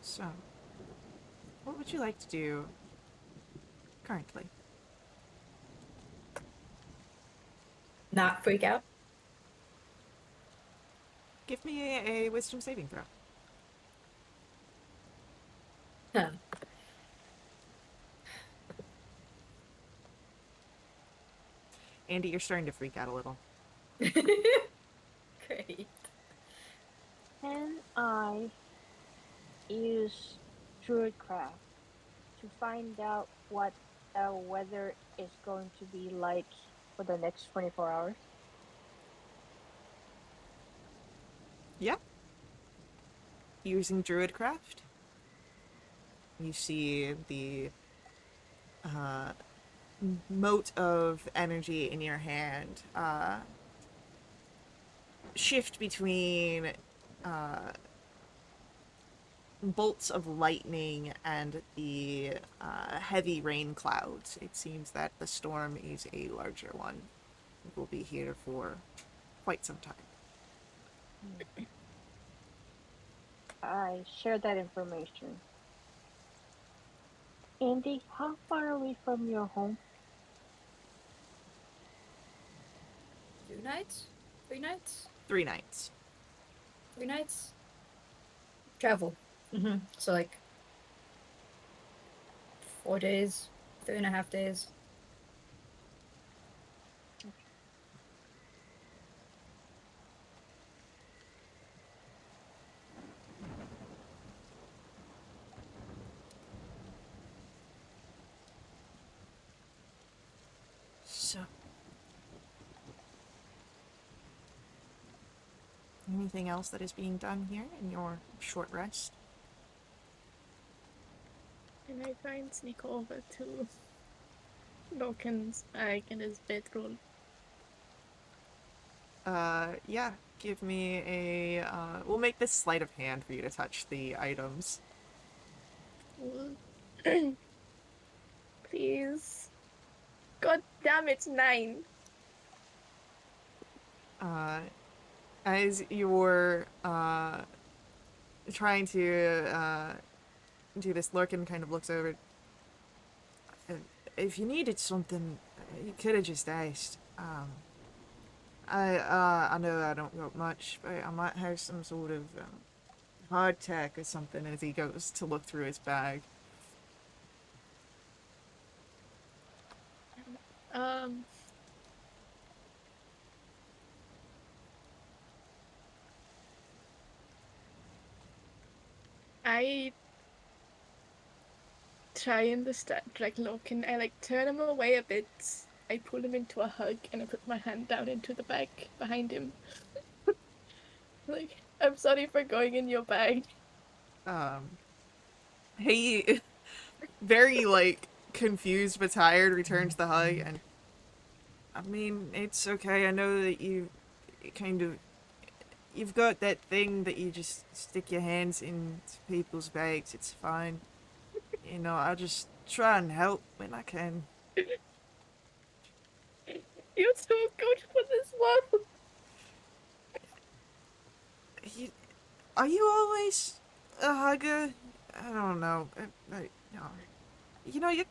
So, what would you like to do currently? Not freak out. Give me a wisdom saving throw. Huh. Andy, you're starting to freak out a little. Great. Can I use Druidcraft to find out what the weather is going to be like for the next 24 hours? Yeah. Using Druidcraft, you see the mote of energy in your hand shift between bolts of lightning and the heavy rain clouds. It seems that the storm is a larger one. It will be here for quite some time. I share that information. Andy, how far away from your home? 2 nights? 3 nights? 3 nights. 3 nights? Travel. So like 4 days, 3.5 days. So, anything else that is being done here in your short rest? Can I try and sneak over to Loken's bag and his bedroll? Yeah, give me a, we'll make this sleight of hand for you to touch the items. Please. God damn it, 9. As you're, trying to, do this, Lurkin kind of looks over. If you needed something, you could have just asked. I know I don't got much, but I might have some sort of hardtack or something as he goes to look through his bag. I try and distract Loken. I turn him away a bit. I pull him into a hug and I put my hand down into the bag behind him. I'm sorry for going in your bag. He, very, confused but tired, returns the hug, and I mean, it's okay. I know that you've got that thing that you just stick your hands into people's bags. It's fine. You know, I'll just try and help when I can. You're so good for this one. Are you always a hugger? I don't know. No. You know, you're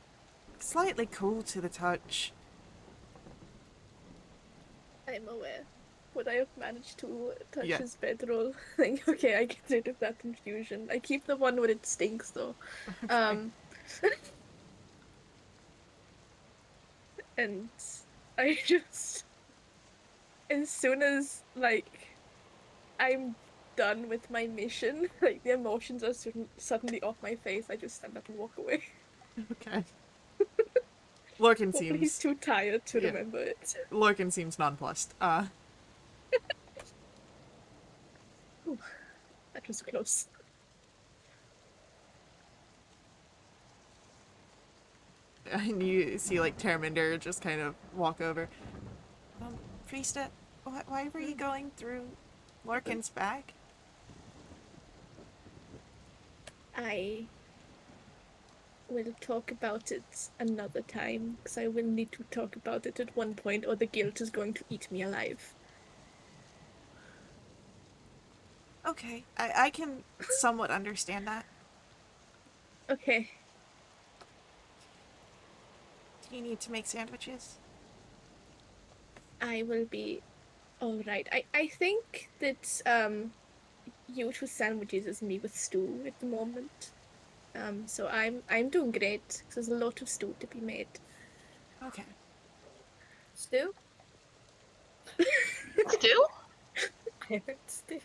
slightly cool to the touch. I'm aware. Would I have managed to touch Yeah. his bedroll? Okay, I get rid of that confusion. I keep the one when it stinks, though. Okay. And I just... As soon as, I'm done with my mission, the emotions are suddenly off my face, I just stand up and walk away. Okay. Lurkin Hopefully he's seems... too tired to Yeah. remember it. Lurkin seems nonplussed. Ooh, that was close. And you see like Terminder just kind of walk over. Priesta, why were you going through Lorcan's bag? I will talk about it another time, because I will need to talk about it at one point, or the guilt is going to eat me alive. Okay, I can somewhat understand that. Okay. Do you need to make sandwiches? I will be all right. I think that you with sandwiches is me with stew at the moment. So I'm doing great, 'cause there's a lot of stew to be made. Okay. Stu? Stu? I heard Stu.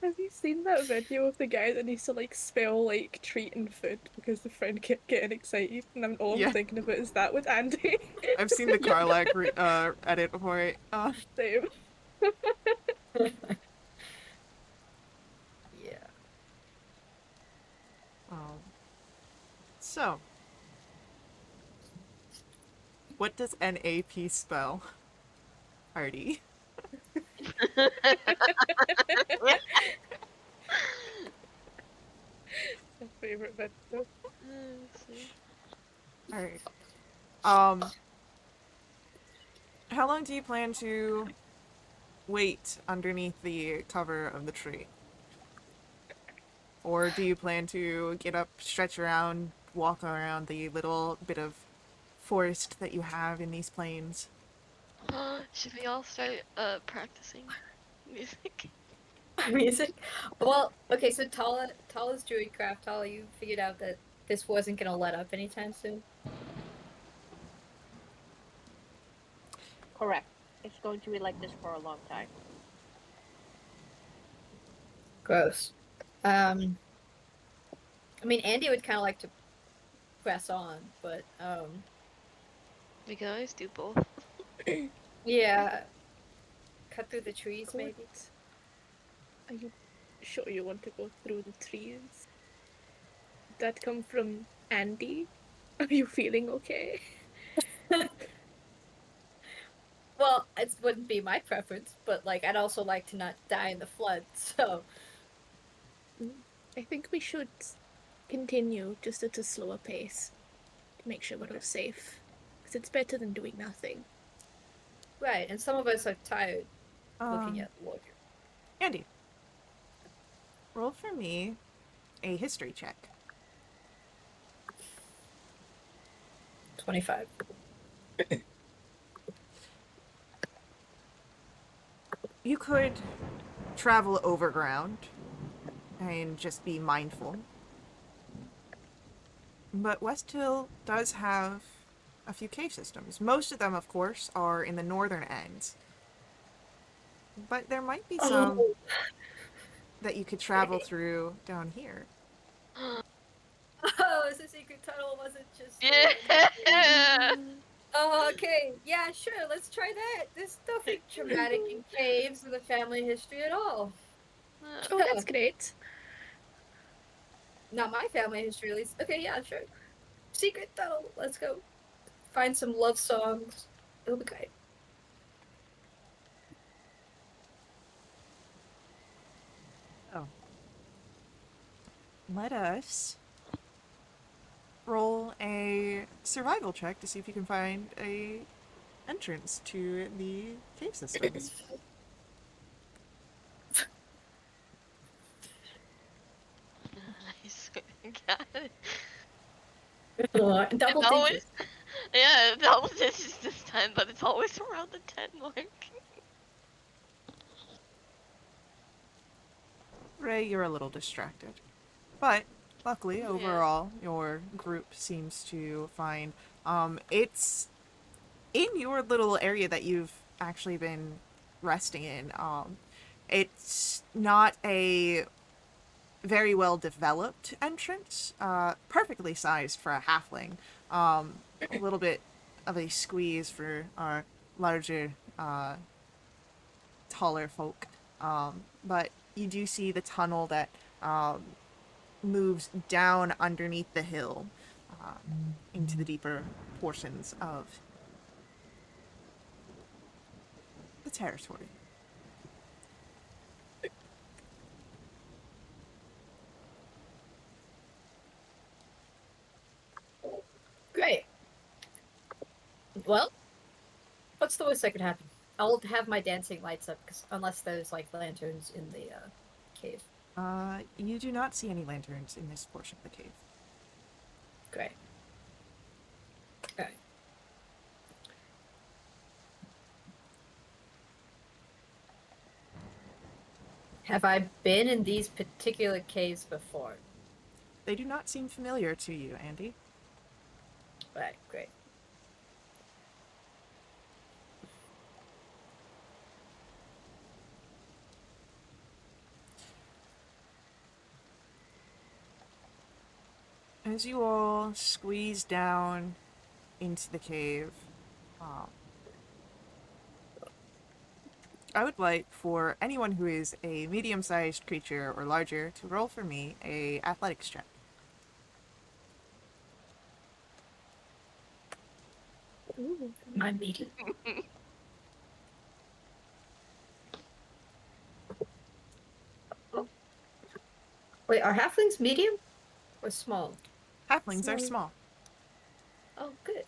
Have you seen that video of the guy that needs to like spell like treat and food because the friend kept getting excited, and all Yeah. I'm thinking about is that with Andy. I've seen the Carlac edit for it. Same. Yeah. So, what does NAP spell? Artie. My favorite video. Let's see. Alright. How long do you plan to wait underneath the cover of the tree? Or do you plan to get up, stretch around, walk around the little bit of forest that you have in these plains? Should we all start practicing music? Music? Well, okay, so Tala's Druidcraft. Tala, you figured out that this wasn't gonna let up anytime soon? Correct. It's going to be like this for a long time. Gross. I mean, Andy would kind of like to press on, but, We can always do both. yeah. Cut through the trees, Go maybe? it. Are you sure you want to go through the trees? Did that come from Andy? Are you feeling okay? Well, it wouldn't be my preference, but, like, I'd also like to not die in the flood, so... I think we should continue just at a slower pace to make sure we're all safe. Because it's better than doing nothing. Right, and some of us are tired looking at Lord. Andy, roll for me a history check. 25. You could travel overground and just be mindful. But West Hill does have a few cave systems. Most of them, of course, are in the northern end. But there might be some that you could travel through down here. Oh, it's a secret tunnel, wasn't just... Yeah! Oh, okay. Yeah, sure, let's try that. There's nothing traumatic in caves in the family history at all. Oh, that's great. Not my family history, at least. Okay, yeah, sure. Secret tunnel, let's go. Find some love songs. It'll be great. Oh. Let us roll a survival check to see if you can find a entrance to the cave systems. Nice. Got it. Double It's always, digits. yeah, double digits this time, but it's always around the 10 mark. Ray, you're a little distracted. But luckily, Yeah. overall, your group seems to find it's in your little area that you've actually been resting in. It's not a very well developed entrance, perfectly sized for a halfling. A little bit of a squeeze for our larger, taller folk. But you do see the tunnel that moves down underneath the hill into the deeper portions of the territory. Great. Well, what's the worst that could happen? I'll have my dancing lights up, cause unless there's like lanterns in the cave. You do not see any lanterns in this portion of the cave. Great. Okay. Have I been in these particular caves before? They do not seem familiar to you, Andy. Right, great. As you all squeeze down into the cave, I would like for anyone who is a medium-sized creature or larger to roll for me a athletics check. Ooh. My medium. Wait, are halflings medium or small? Halflings are small. Oh, good.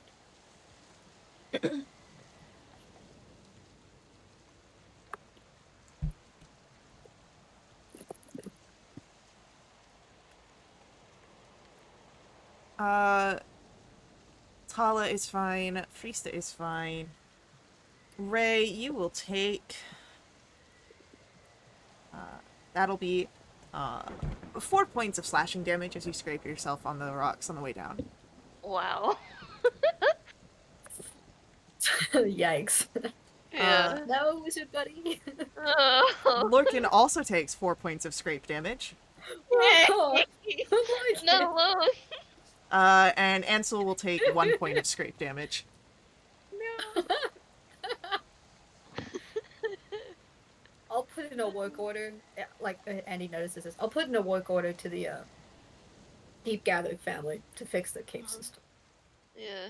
Tala is fine. Friesta is fine. Ray, you will take... that'll be 4 points of slashing damage as you scrape yourself on the rocks on the way down. Wow. Yikes. Yeah. No, wizard buddy. Oh. Lorcan also takes 4 points of scrape damage. Oh, Not alone. And Ansel will take 1 point of scrape damage. No. I'll put in a work order, like Andy notices this. I'll put in a work order to the Deep Gathered family to fix the cave system. Yeah.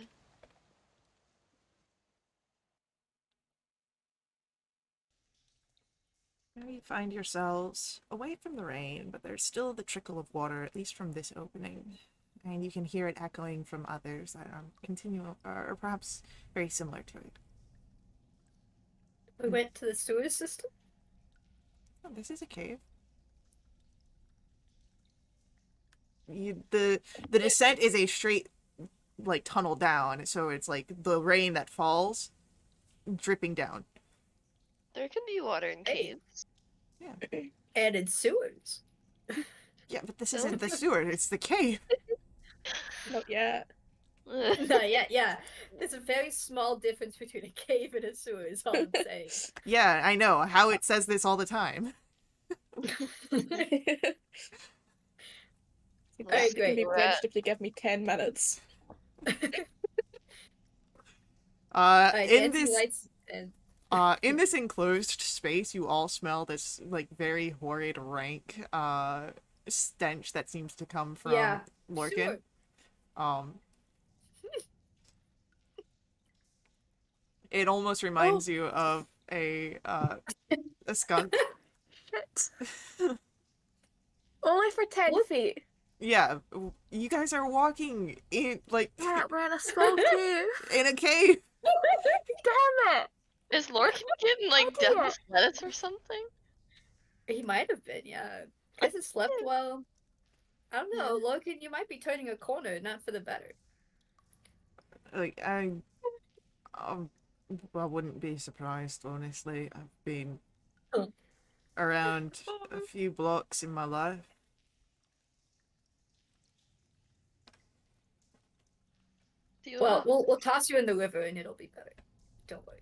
Now you find yourselves away from the rain, but there's still the trickle of water, at least from this opening. And you can hear it echoing from others that are continual, or perhaps very similar to it. We went to the sewer system? Oh, this is a cave. The descent is a straight, like, tunnel down, so it's like the rain that falls dripping down. There can be water in Hey. caves. And in sewers. Yeah, but this isn't the sewer, it's the cave. Not yet. No, yeah. There's a very small difference between a cave and a sewer, is all I'm saying. Yeah, I know. How it says this all the time. The Alright, gap can be great. bridged if you give me 10 minutes. In dancing this lights and in this enclosed space, you all smell this like very horrid, rank stench that seems to come from yeah, Lorcan. sewer. It almost reminds you of a skunk. Shit. Only for 10 What? feet. Yeah, you guys are walking in like Yeah, we're in a small cave. in a cave. Damn it! Is Lorcan getting like Idiot. death status or something? He might have been, yeah. Hasn't slept well. I don't know, Logan, you might be turning a corner, not for the better. Like I wouldn't be surprised, honestly. I've been Oh. around a few blocks in my life. Do you Well, we'll toss you in the river and it'll be better. Don't worry.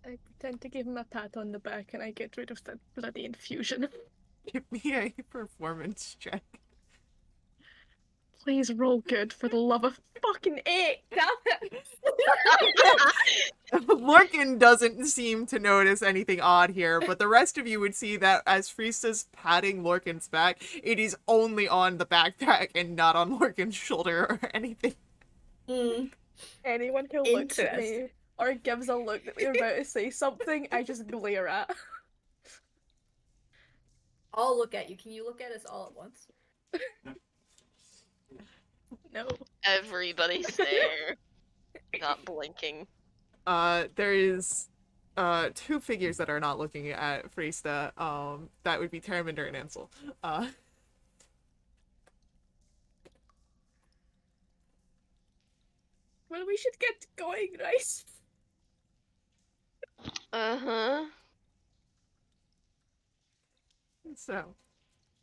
I pretend to give him a pat on the back and I get rid of that bloody infusion. Give me a performance check. Please roll good for the love of fucking 8! Damn it! Lorcan doesn't seem to notice anything odd here, but the rest of you would see that as Friesta's patting Lorcan's back, it is only on the backpack and not on Lorcan's shoulder or anything. Anyone who looks at Interesting. me or gives a look that they're about to say something, I just glare at. I'll look at you. Can you look at us all at once? No. Everybody stare. Not blinking. There is two figures that are not looking at Freesta. That would be Terraminder and Ansel. Well, we should get going, right? Uh-huh. So,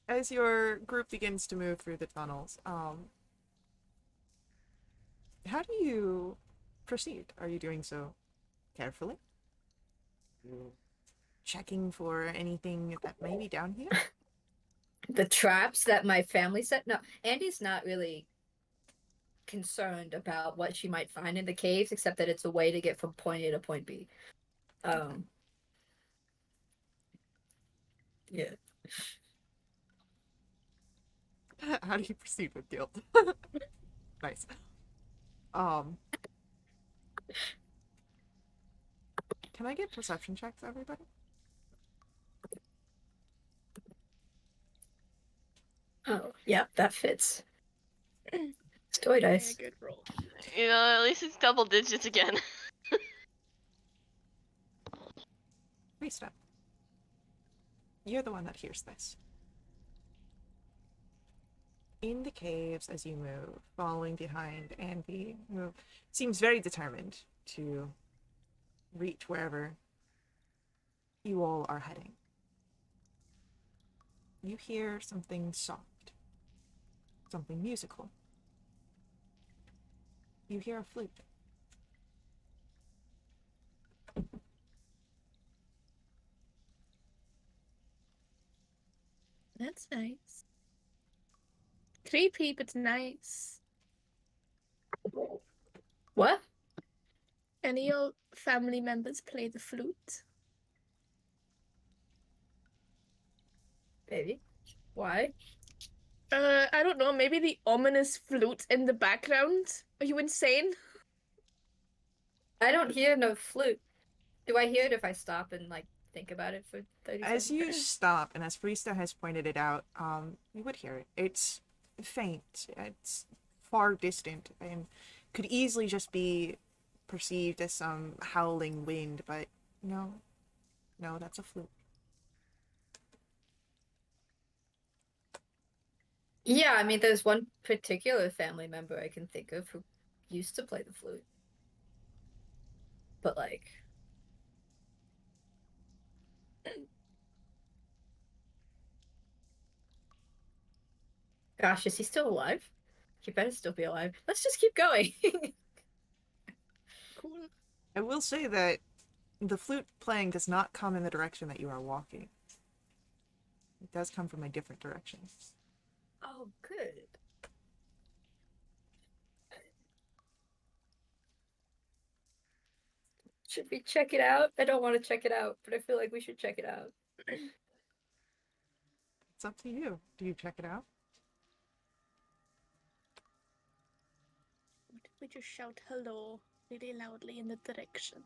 as your group begins to move through the tunnels, how do you proceed? Are you doing so carefully? Checking for anything that may be down here? The traps that my family set? No, Andy's not really concerned about what she might find in the caves, except that it's a way to get from point A to point B. Yeah. How do you proceed with guilt? Nice. Can I get perception checks, everybody? Oh, yeah, that fits. Story dice. Yeah, good roll. You know, at least it's double digits again. Freesta. You're the one that hears this. In the caves, as you move, following behind Andy, who seems very determined to reach wherever you all are heading, you hear something soft, something musical. You hear a flute. That's nice. Creepy, but nice. What? Any of your family members play the flute? Maybe. Why? I don't know. Maybe the ominous flute in the background. Are you insane? I don't hear no flute. Do I hear it if I stop and like think about it for 30 As seconds? you stop, and as Freesta has pointed it out, you would hear it. It's faint. It's far distant, and could easily just be perceived as some howling wind. But no, that's a flute. Yeah, I mean, there's one particular family member I can think of who used to play the flute. But like, gosh, is he still alive? He better still be alive. Let's just keep going. Cool. I will say that the flute playing does not come in the direction that you are walking. It does come from a different direction. Oh, good. Should we check it out? I don't want to check it out, but I feel like we should check it out. It's up to you. Do you check it out? What if we just shout hello really loudly in the direction?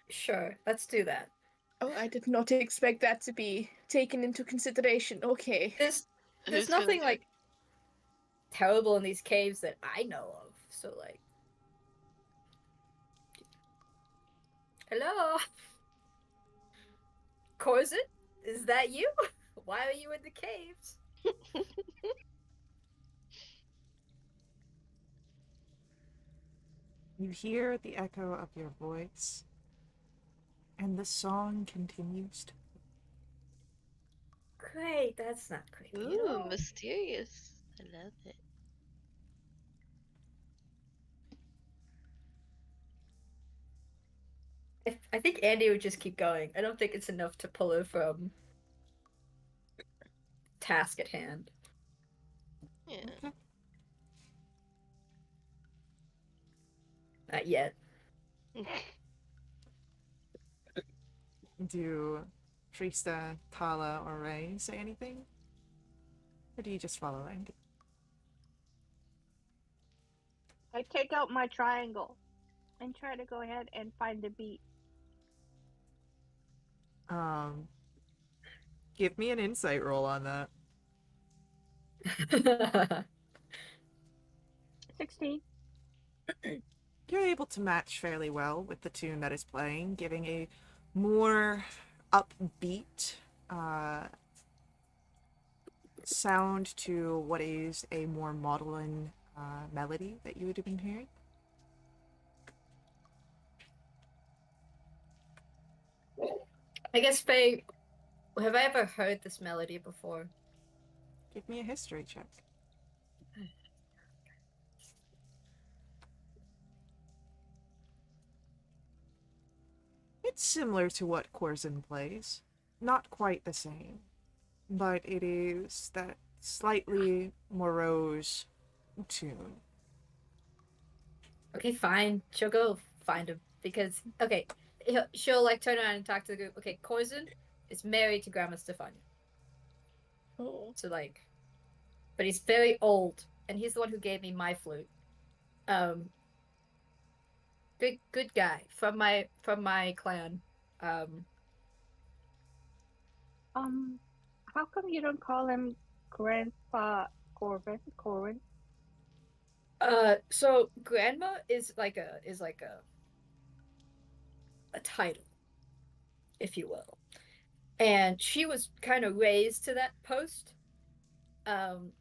Sure, let's do that. Oh, I did not expect that to be taken into consideration. Okay. There's Who's gonna nothing do like terrible in these caves that I know of. So like, hello, Corset, is that you? Why are you in the caves? You hear the echo of your voice, and the song continues to. Great, that's not creepy at Ooh, all. mysterious. I love it. I think Andy would just keep going. I don't think it's enough to pull her from task at hand. Yeah. Okay. Not yet. Do Trista, Tala, or Ray say anything? Or do you just follow Andy? I take out my triangle and try to go ahead and find the beat. Um, give me an insight roll on that. 16. You're able to match fairly well with the tune that is playing, giving a more upbeat uh, sound to what is a more maudlin melody that you would have been hearing. I guess, Faye, have I ever heard this melody before? Give me a history check. It's similar to what Corzin plays. Not quite the same, but it is that slightly morose tune. Okay, fine. She'll go find him because okay, she'll like turn around and talk to the group. Okay, Corzin is married to Grandma Stefania, Oh. so like, but he's very old, and he's the one who gave me my flute. Um, good guy from my clan. Um, How come you don't call him Grandpa Corwin? so Grandma is like a title, if you will, and she was kind of raised to that post. Um,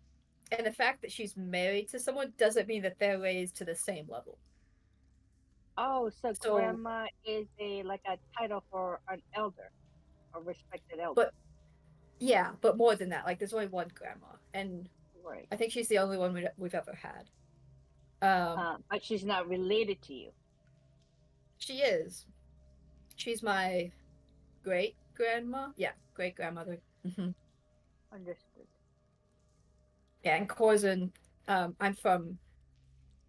and the fact that she's married to someone doesn't mean that they're raised to the same level. Oh, so So, grandma is a title for an elder, a respected elder. but yeah, but more than that, like there's only one grandma, and Right. I think she's the only one we've ever had. Um, But she's not related to you. she is. She's my great grandma. Yeah, great grandmother. Understood. Yeah, and Corzin, I'm from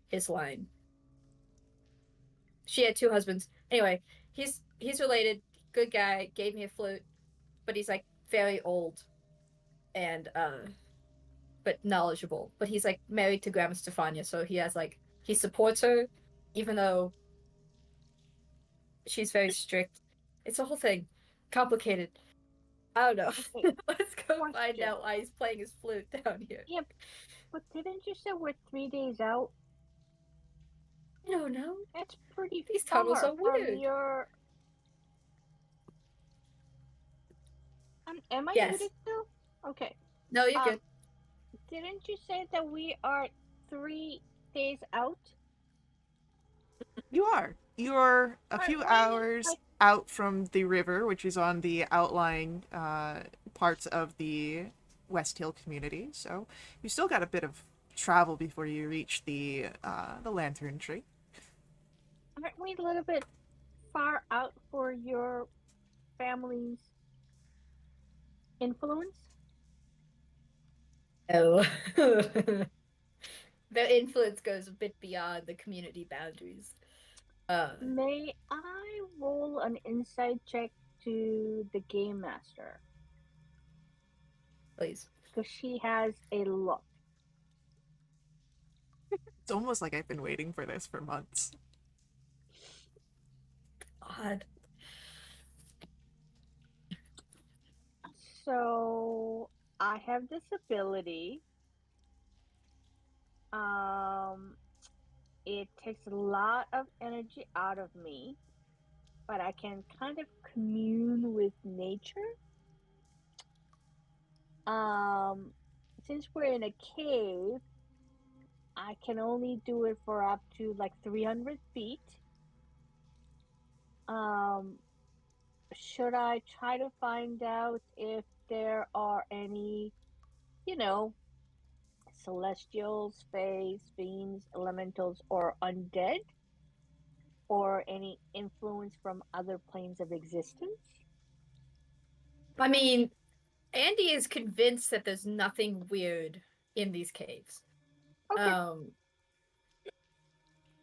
his line. She had two husbands. Anyway, he's related. Good guy. Gave me a flute, but he's like very old and but knowledgeable. But he's like married to Grandma Stefania, so he has like he supports her, even though she's very strict. It's a whole thing, complicated. I don't know. Okay, Let's go find question. out why he's playing his flute down here. Yeah, but didn't you say we're 3 days out? I don't know. That's pretty These tunnels far are from weird. your. Am I Yes. muted still? Okay. No, you're Um, good. didn't you say that we are 3 days out? You are. You're a few Why did hours I? out from the river, which is on the outlying parts of the West Hill community. So you still got a bit of travel before you reach the lantern tree. Aren't we a little bit far out for your family's influence? Oh. Their influence goes a bit beyond the community boundaries. Uh, May I roll an insight check to the game master? please. Because she has a look. It's almost like I've been waiting for this for months. Odd. So I have this ability. Um, it takes a lot of energy out of me, but I can kind of commune with nature. Um, since we're in a cave, I can only do it for up to like 300 feet. Um, should I try to find out if there are any, you know, celestials, fays, fiends, elementals, or undead, or any influence from other planes of existence? I mean, Andy is convinced that there's nothing weird in these caves. Okay, Um,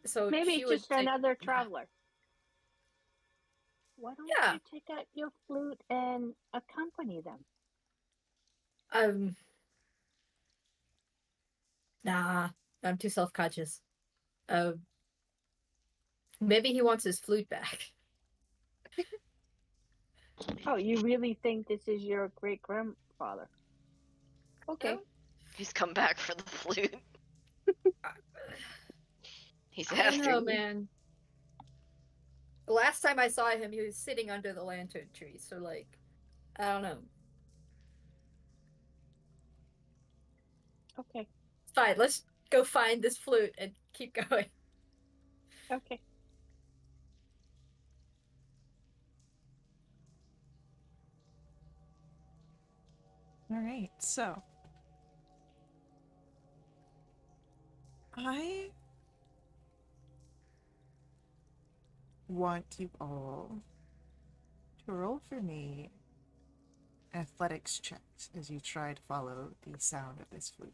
so maybe she it's would just say, another traveler. Why don't yeah, you take out your flute and accompany them? nah, I'm too self-conscious. Um, maybe he wants his flute back. Oh, you really think this is your great grandfather? Okay. No? He's come back for the flute. He's I don't after know, you. man. The last time I saw him, he was sitting under the lantern tree, so, like, I don't know. Okay. Fine, let's go find this flute and keep going. Okay. All right, so I want you all to roll for me athletics checks as you try to follow the sound of this flute.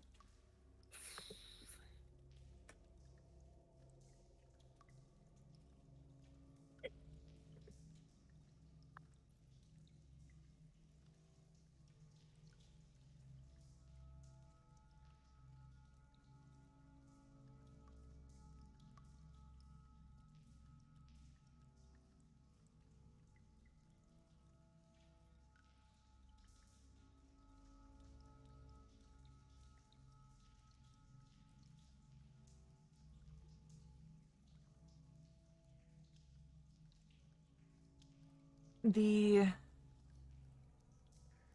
The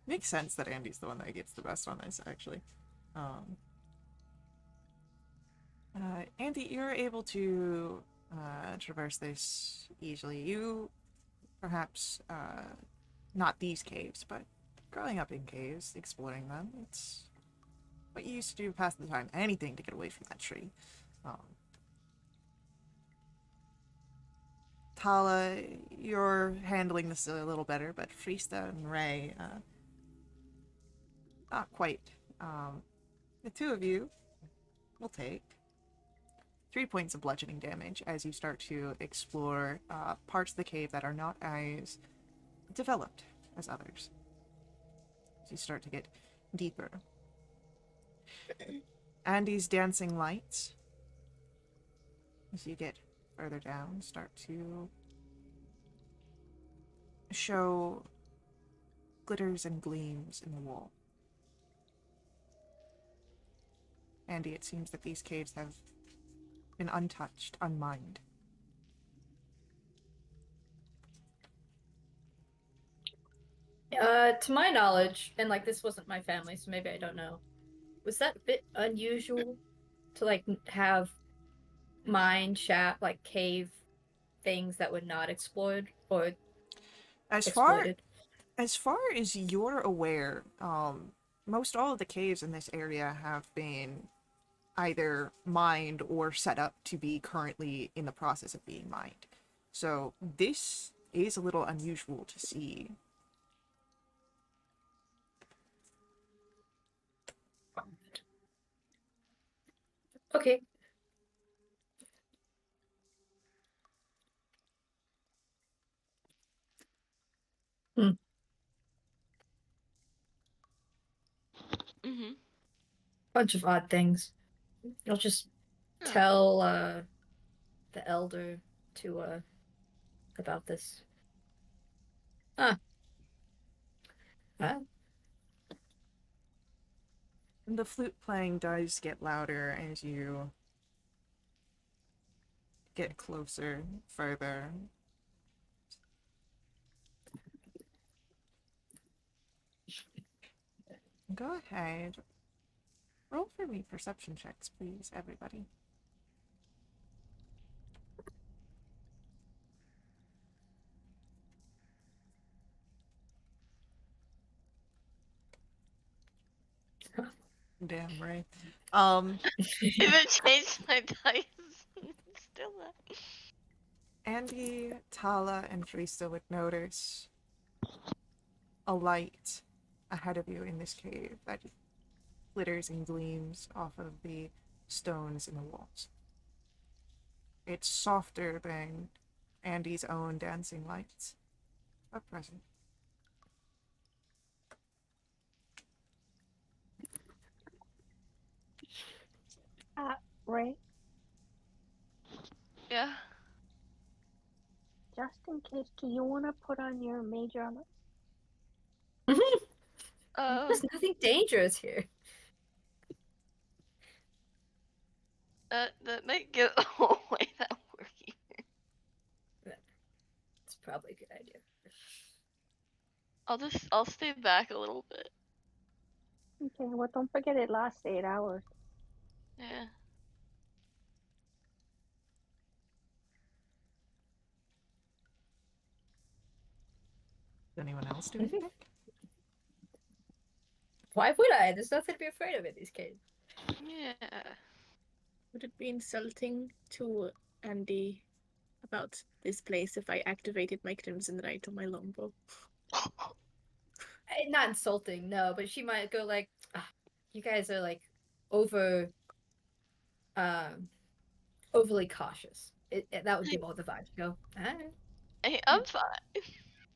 makes sense that Andy's the one that gets the best on this, actually. Um, Andy, you're able to traverse this easily. You perhaps not these caves, but growing up in caves, exploring them, it's what you used to do past the time. Anything to get away from that tree. Um, Tala, you're handling this a little better, but Frista and Ray, not quite. The two of you will take 3 points of bludgeoning damage as you start to explore parts of the cave that are not as developed as others. As you start to get deeper. Andy's dancing lights, as you get further down, start to show glitters and gleams in the wall. Andy, it seems that these caves have been untouched, unmined. To my knowledge, and like this wasn't my family, so maybe I don't know. Was that a bit unusual to like have mine shaft like cave things that were not explored or As far exploited? as far as you're aware, most all of the caves in this area have been either mined or set up to be currently in the process of being mined. So this is a little unusual to see. Okay. Hmm. Mm-hmm. Bunch of odd things. I'll just Yeah. tell the elder to about this. Huh. Huh? And the flute playing does get louder as you get closer, further. Go ahead. Roll for me perception checks, please, everybody. Damn right. Even changed my dice. Still that. Andy, Tala, and Frista would notice a light ahead of you in this cave that glitters and gleams off of the stones in the walls. It's softer than Andy's own dancing lights, but present. Ray, Yeah. Just in case, do you want to put on your mage armor? There's nothing dangerous here. That might get away that worky. It's probably a good idea. I'll stay back a little bit. Okay, well, don't forget it lasts 8 hours. Yeah. Is anyone else doing anything? Why would I? There's nothing to be afraid of in these caves. Yeah. Would it be insulting to Andy about this place if I activated my Crimson Right on my longbow? Not insulting, no, but she might go like, "Ah, you guys are like over, overly cautious." That would give all the vibes. Go, all right. Hey, I'm fine.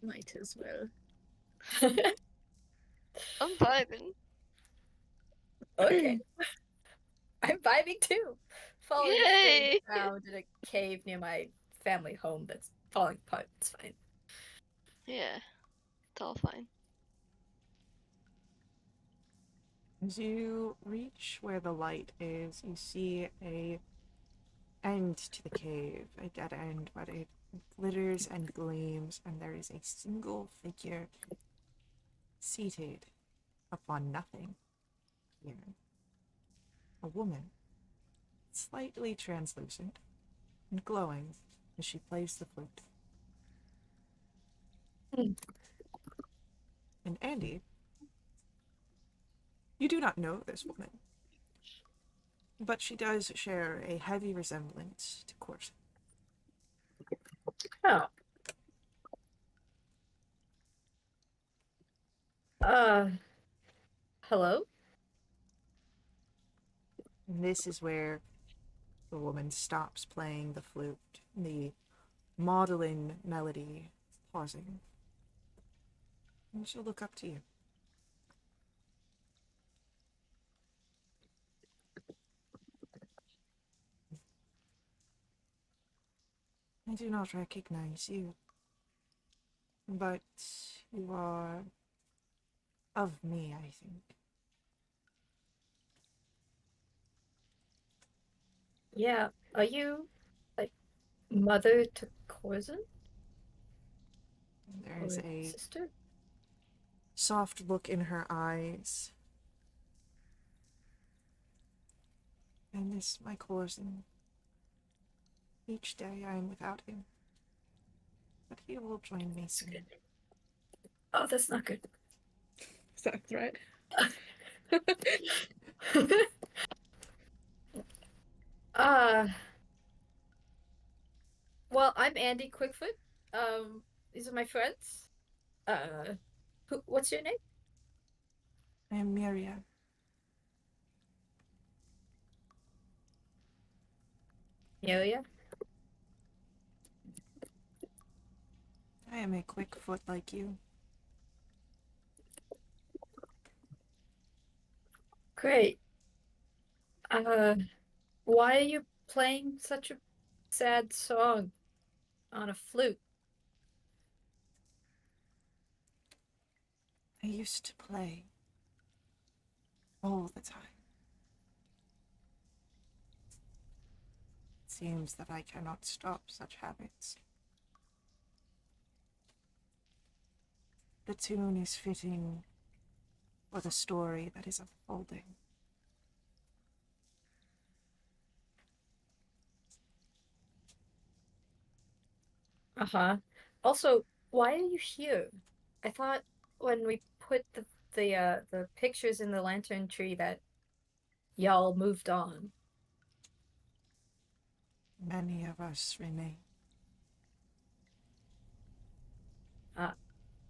Might as well. I'm vibing. Okay. I'm vibing too. Falling Yay! around in a cave near my family home that's falling apart. It's fine. Yeah. It's all fine. As you reach where the light is, you see a end to the cave, a dead end, but it glitters and gleams, and there is a single figure seated upon nothing here. A woman, slightly translucent and glowing as she plays the flute. Hmm. And Andy, you do not know this woman, but she does share a heavy resemblance to Corson. Oh. Uh, hello? And this is where the woman stops playing the flute, the maudlin melody pausing. And she'll look up to you. I do not recognize you, but you are of me, I think. Yeah. Are you like mother to Corzin? There is Or a sister? soft look in her eyes. I miss my Corson. Each day I am without him, but he will join me soon. Oh, that's not good. Is that right? uh well, I'm Andy Quickfoot. These are my friends. What's your name? I am Miria. Aria. I am a quick foot like you. Great. Uh, why are you playing such a sad song on a flute? I used to play all the time. It seems that I cannot stop such habits. The tune is fitting for the story that is unfolding. Uh-huh. Also, why are you here? I thought when we put the pictures in the lantern tree that y'all moved on. Many of us remain. Uh,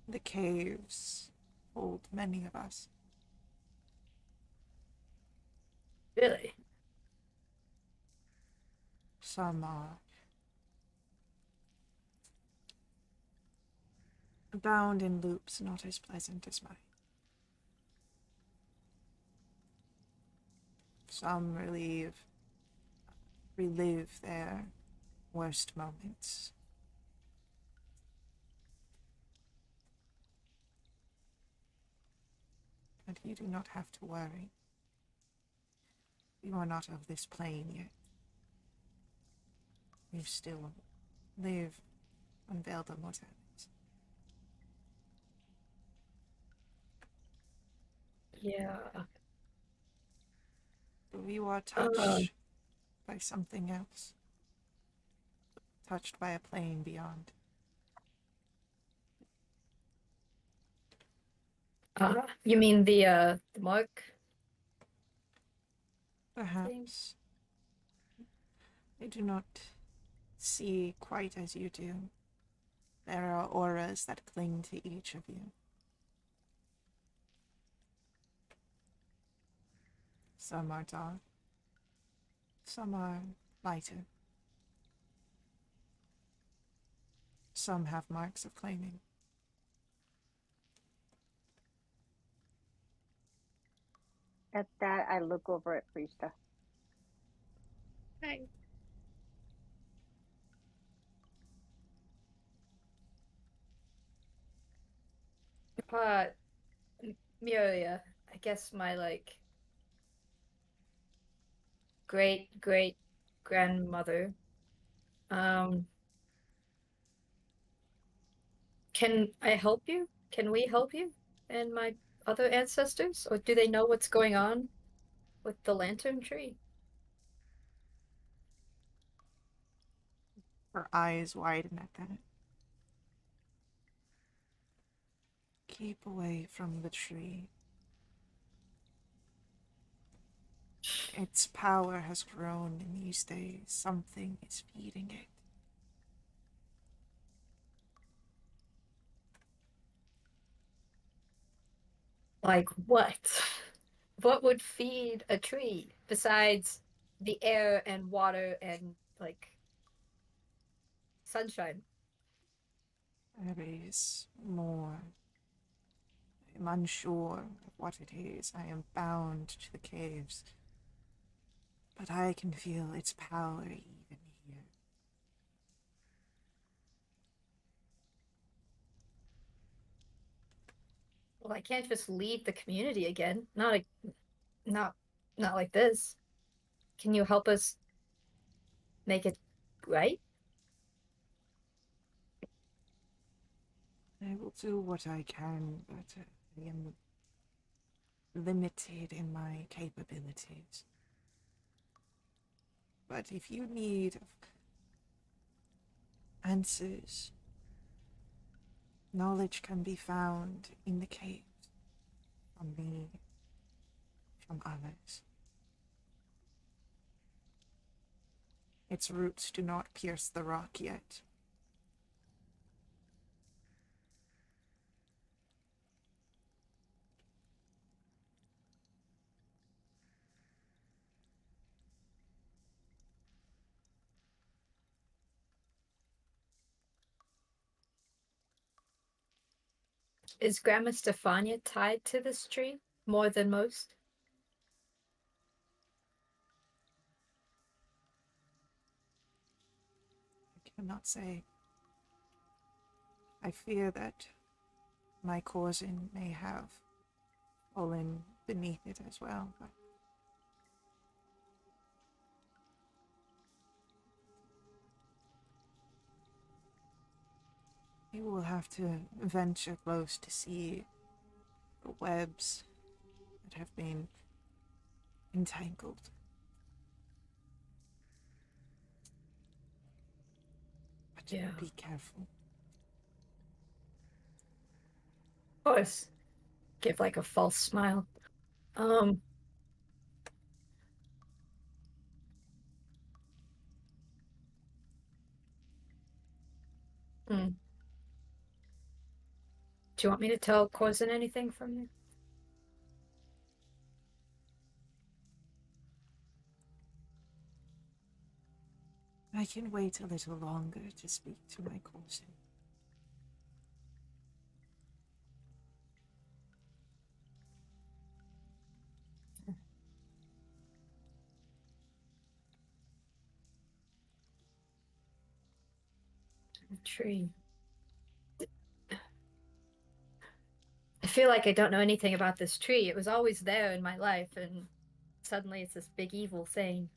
The caves hold many of us. really? Some are bound in loops not as pleasant as mine. Some relive their worst moments. But you do not have to worry. You are not of this plane yet. You still live on Velda Mortalis. Yeah. But you are touched by something else. Touched by a plane beyond. You mean the mark? Perhaps I do not see quite as you do. There are auras that cling to each of you. Some are dark, some are lighter. Some have marks of claiming. At that, I look over at Priesta. Hi. Uh, Miria, I guess my like great grandmother. Um, can I help you? Can we help you and my other ancestors? Or do they know what's going on with the lantern tree? Her eyes widen at that. Keep away from the tree. Its power has grown in these days. Something is feeding it. Like what? What would feed a tree besides the air and water and like sunshine? There is more. I am unsure of what it is. I am bound to the caves. But I can feel its power even here. Well, I can't just leave the community again. Not not like this. Can you help us make it right? I will do what I can, but I am limited in my capabilities. But if you need answers, knowledge can be found in the caves, from me, from others. Its roots do not pierce the rock yet. Is Grandma Stefania tied to this tree more than most? I cannot say. I fear that my cousin may have fallen beneath it as well, but you will have to venture close to see the webs that have been entangled. But Yeah. be careful. Of course. Give like a false smile. Um, hmm. Do you want me to tell Corzin anything from you? I can wait a little longer to speak to my cousin. A tree. I feel like I don't know anything about this tree. It was always there in my life, and suddenly it's this big evil thing.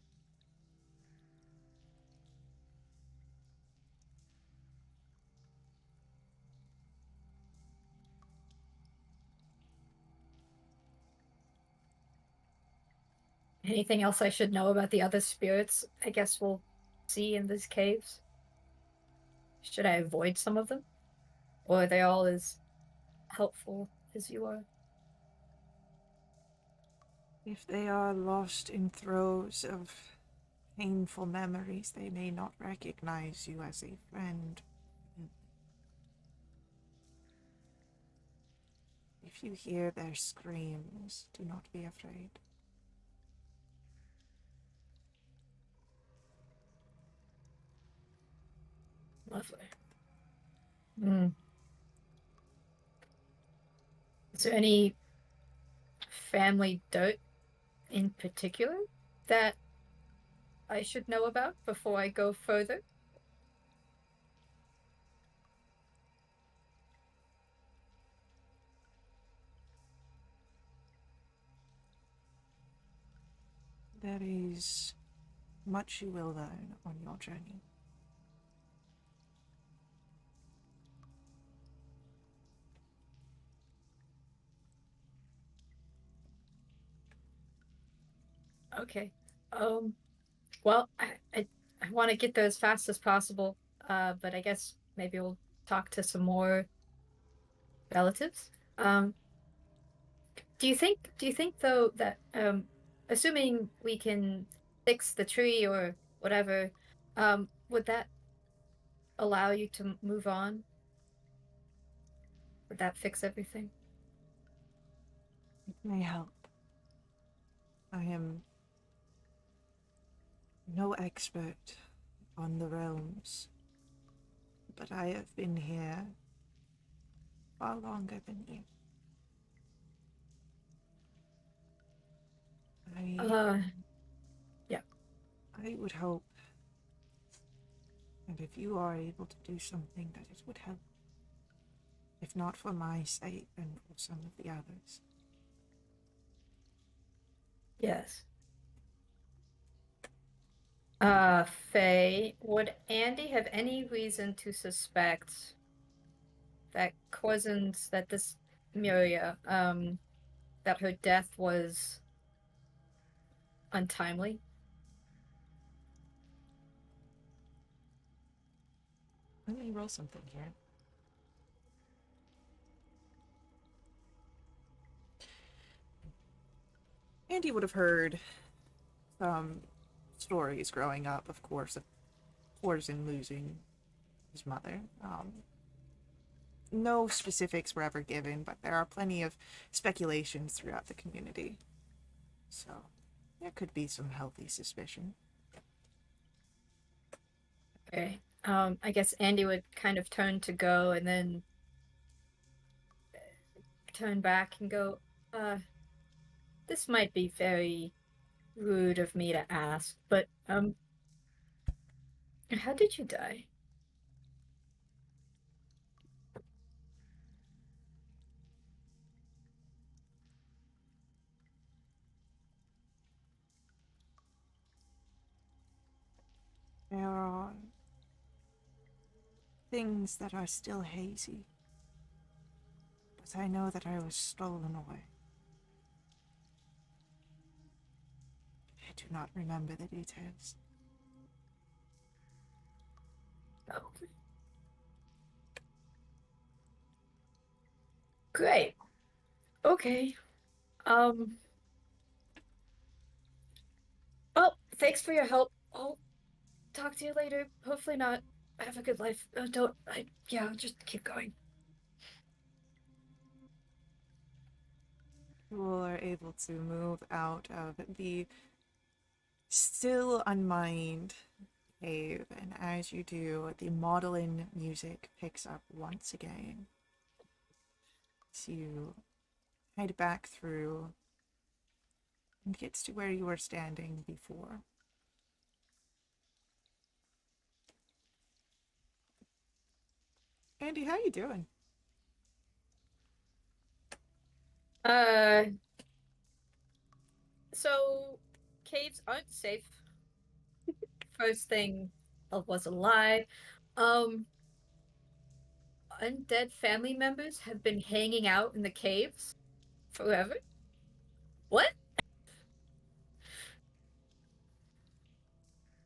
Anything else I should know about the other spirits? I guess we'll see in these caves. Should I avoid some of them? Or are they all as helpful as you are? If they are lost in throes of painful memories, they may not recognize you as a friend. If you hear their screams, do not be afraid. Lovely. Hmm. Is there any family dirt in particular that I should know about before I go further? There is much you will learn on your journey. Okay. Well, I want to get there as fast as possible. But I guess maybe we'll talk to some more relatives. Do you think though that assuming we can fix the tree or whatever, would that allow you to move on? Would that fix everything? It may help. I am no expert on the realms, but I have been here far longer than you. Uh, yeah. I would hope that if you are able to do something, that it would help. If not for my sake, then for some of the others. Yes. Faye, would Andy have any reason to suspect that this Miria, that her death was untimely? Let me roll something here. Andy would have heard some stories growing up, of course, of Corzin losing his mother. No specifics were ever given, but there are plenty of speculations throughout the community. So, there could be some healthy suspicion. Okay. I guess Andy would kind of turn to go and then turn back and go, this might be very rude of me to ask, but, how did you die? There are things that are still hazy, but I know that I was stolen away. I do not remember the details. Okay. Great. Okay. Um, well, thanks for your help. I'll talk to you later. Hopefully not. Have a good life. Yeah, just keep going. You are able to move out of the still unmined cave, and as you do, the maudlin music picks up once again. So you head back through and gets to where you were standing before. Andy, how you doing? So caves aren't safe. First thing was a lie. Um, Undead family members have been hanging out in the caves forever. What?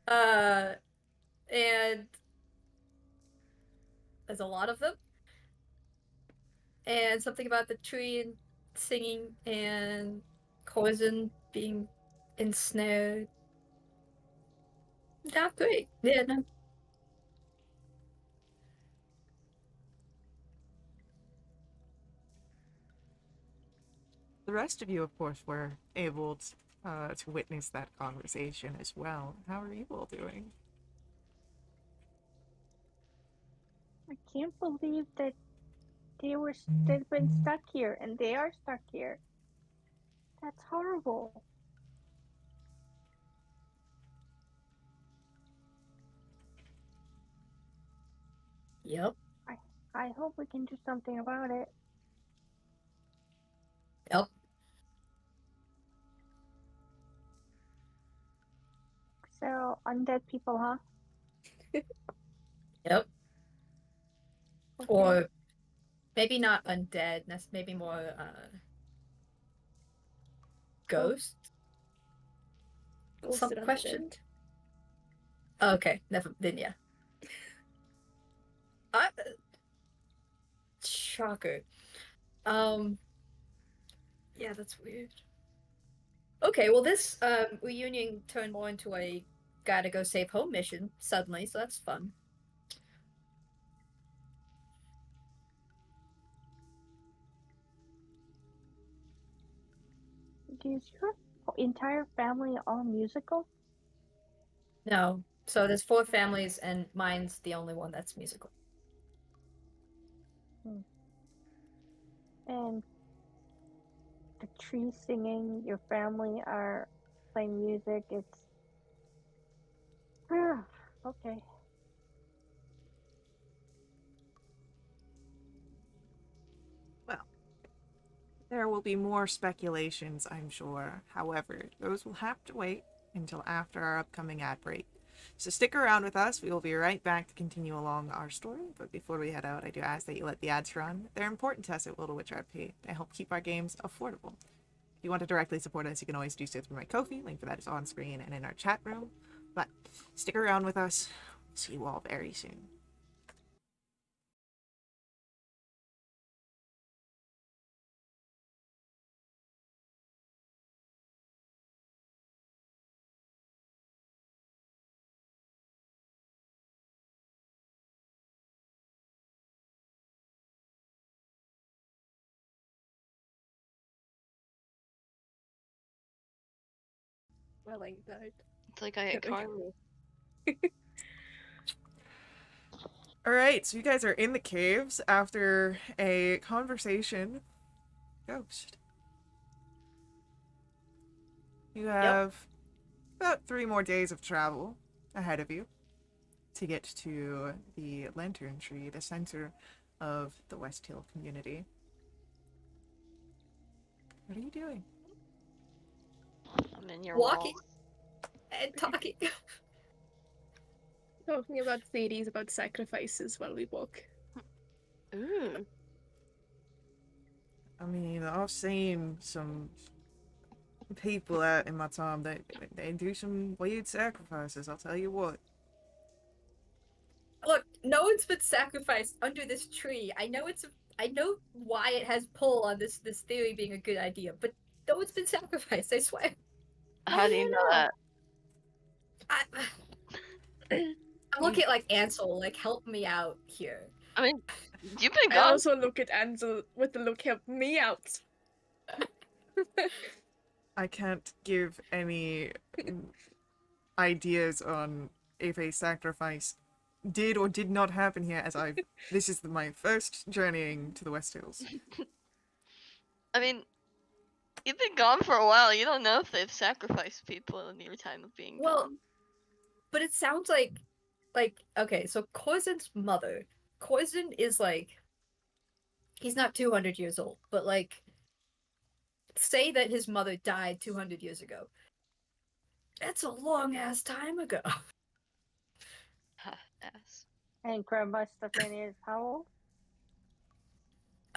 Uh, and there's a lot of them. And something about the tree and singing and Corzin being ensnared. Not great. Yeah, no. The rest of you, of course, were able to witness that conversation as well. How are you all doing? I can't believe that they've been stuck here, and they are stuck here. That's horrible. Yep. I hope we can do something about it. Yep. So, undead people, huh? Yep. Okay. Or maybe not undead. That's maybe more ghost. Some Ghosted question. undead. Okay, never then yeah. Shocker. Yeah, that's weird. Okay, well this reunion turned more into a gotta go save home mission suddenly, so that's fun. Is your entire family all musical? No. So there's 4 families and mine's the only one that's musical. And the tree singing, your family are playing music. It's okay. Well, there will be more speculations, I'm sure. However, those will have to wait until after our upcoming ad break. So stick around with us. We will be right back to continue along our story. But before we head out, I do ask that you let the ads run. They're important to us at Wildewitch RP. They help keep our games affordable. If you want to directly support us, you can always do so through my Ko-fi. Link for that is on screen and in our chat room. But stick around with us. See you all very soon. Well, I died. It's like I got karma. Alright, so you guys are in the caves after a conversation. Ghost. You have about 3 more days of travel ahead of you to get to the Lantern Tree, the center of the West Hill community. What are you doing? I'm in your Walking walls. and talking. Talking about theories about sacrifices while we walk. Ooh. I mean, I've seen some people out in my time that they do some weird sacrifices, I'll tell you what. Look, no one's been sacrificed under this tree. I know why it has pull on this theory being a good idea, but no one's been sacrificed, I swear. How do you know that? I, I'm looking at like Ansel, like help me out here. I mean, you've been I gone. also look at Ansel with the look help me out. I can't give any ideas on if a sacrifice did or did not happen here, as this is my first journeying to the West Hills. I mean, you've been gone for a while. You don't know if they've sacrificed people in your time of being Well, gone. but it sounds like okay, so Corzin's mother Corzin is like, he's not 200 years old, but like, say that his mother died 200 years ago. That's a long ass time ago. Ha, ass. And Grandma Stephanie is how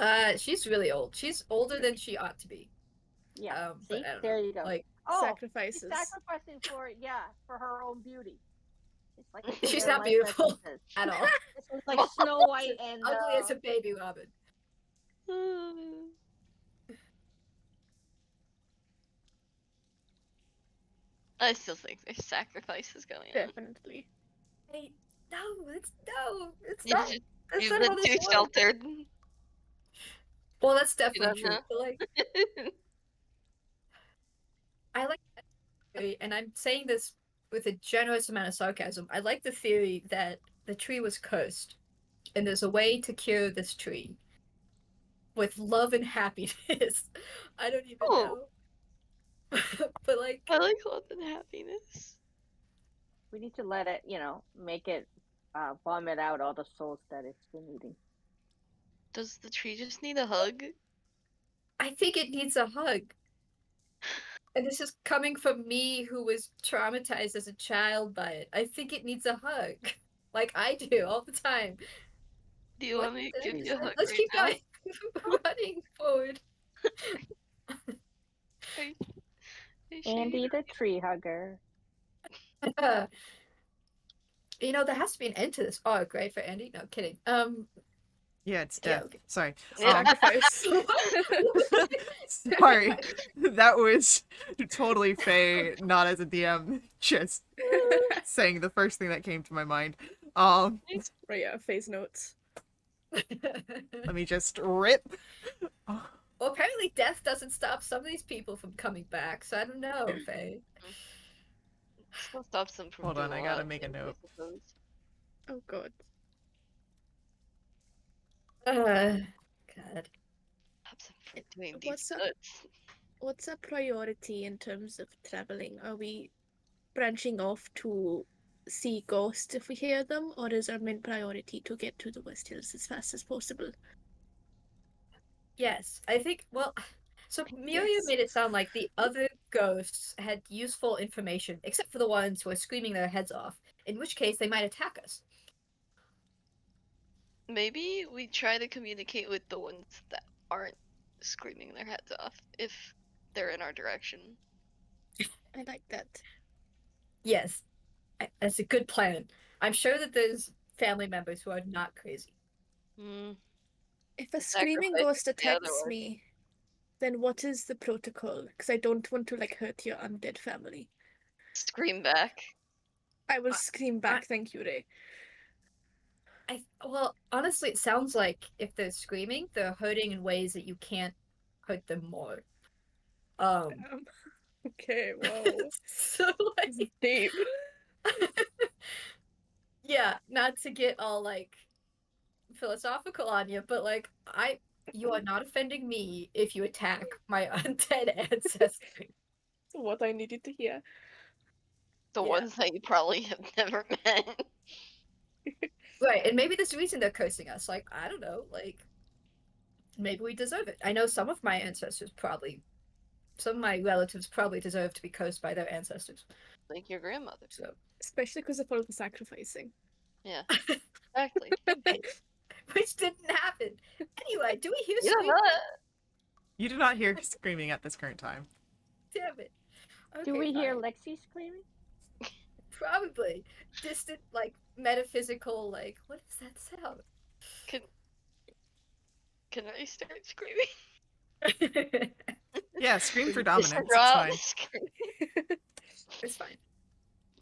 old? She's really old. She's older than she ought to be. Yeah. But See, I don't there know. you go. Like, Oh, she's Sacrifices. sacrificing for her own beauty. It's like she's their not life beautiful essences. at all. This is like Snow White and Ugly as a baby Robin. I still think there's sacrifices going on. Definitely. Hey, no, it's You not. just- That's You've not how been this too works. sheltered. Well, that's You definitely don't true. know. But like, I like that theory, and I'm saying this with a generous amount of sarcasm. I like the theory that the tree was cursed, and there's a way to cure this tree with love and happiness. I don't even Oh. know. But like, I like love and happiness. we need to let it, make it vomit out all the souls that it's been eating. Does the tree just need a hug? I think it needs a hug. And this is coming from me who was traumatized as a child by it. I think it needs a hug. Like I do all the time. Do you What want me did to I give just you a say? hug Let's right keep now? going. Running forward. Are you Andy sure? the tree hugger. There has to be an end to this arc, right, for Andy? No, kidding. Yeah, it's Yeah, death. okay. Sorry. Yeah. Sacrifice. Sorry. That was totally Faye, not as a DM, just saying the first thing that came to my mind. Right, yeah, phase notes. Let me just rip. Oh, Well, apparently death doesn't stop some of these people from coming back, so I don't know, Faye. Still stops them from hold doing on, I a gotta lot of make a things, I note. suppose. Oh god. God. Stops them from doing deep What's up? cuts. What's a priority in terms of traveling? Are we branching off to see ghosts if we hear them, or is our main priority to get to the West Hills as fast as possible? Yes, I think, well, so Miriam Yes. made it sound like the other ghosts had useful information, except for the ones who are screaming their heads off, in which case they might attack us. Maybe we try to communicate with the ones that aren't screaming their heads off if they're in our direction. I like that. Yes, that's a good plan. I'm sure that there's family members who are not crazy. Hmm. If a The screaming sacrifice ghost is the other attacks one. me, then what is the protocol? Because I don't want to hurt your undead family. Scream back. I will scream back, thank you, Ray. Well, honestly, it sounds like if they're screaming, they're hurting in ways that you can't hurt them more. Okay, whoa. So like, Deep. yeah, not to get all like philosophical on you, but like you are not offending me if you attack my undead ancestry. What I needed to hear. The Yeah. ones that you probably have never met. Right, and maybe there's a reason they're cursing us. Like, I don't know, like maybe we deserve it. I know some of my relatives probably deserve to be cursed by their ancestors. Like your grandmother. So Especially because of all the sacrificing. Yeah. Exactly. which didn't happen. Anyway, do we hear Yeah. screaming? You do not hear screaming at this current time. Damn it. Okay, Do we hear fine. Lexi screaming? Probably distant, like metaphysical, like what is that sound? Can I start screaming? Yeah, scream for Just dominance. It's drop fine. screaming. It's fine.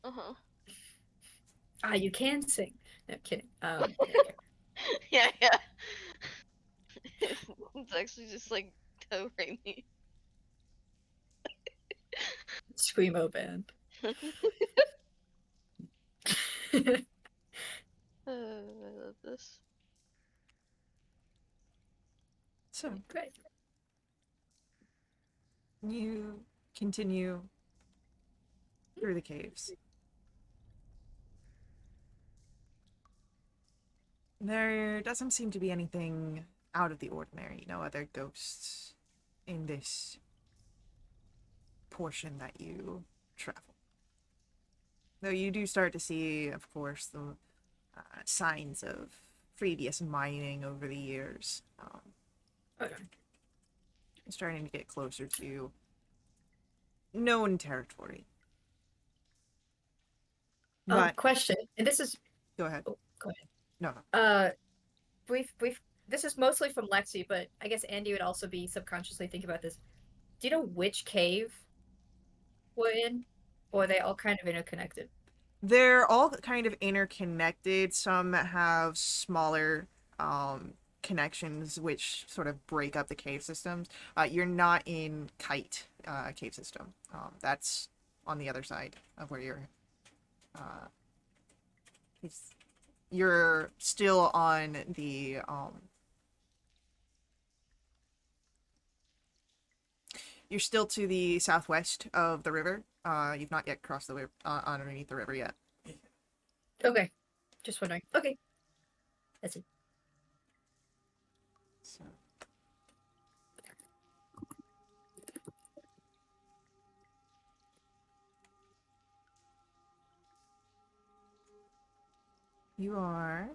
Uh-huh. You can sing. No kidding. Yeah, yeah. It's actually just like Do Re Mi. Screamo band. I love this. So, Great. you continue through the caves. There doesn't seem to be anything out of the ordinary. No other ghosts in this portion that you travel. Though you do start to see, of course, the signs of previous mining over the years. Okay. Starting to get closer to known territory. But Question, and this is go ahead. oh, go ahead. No, no. Brief. This is mostly from Lexi, but I guess Andy would also be subconsciously thinking about this. Do you know which cave we're in, or are they all kind of interconnected? They're all kind of interconnected. Some have smaller connections which sort of break up the cave systems. You're not in Kite cave system. That's on the other side of where you're. You're still on the You're still to the southwest of the river. You've not yet crossed the river underneath the river yet. Okay, just wondering. Okay, that's it. So. You are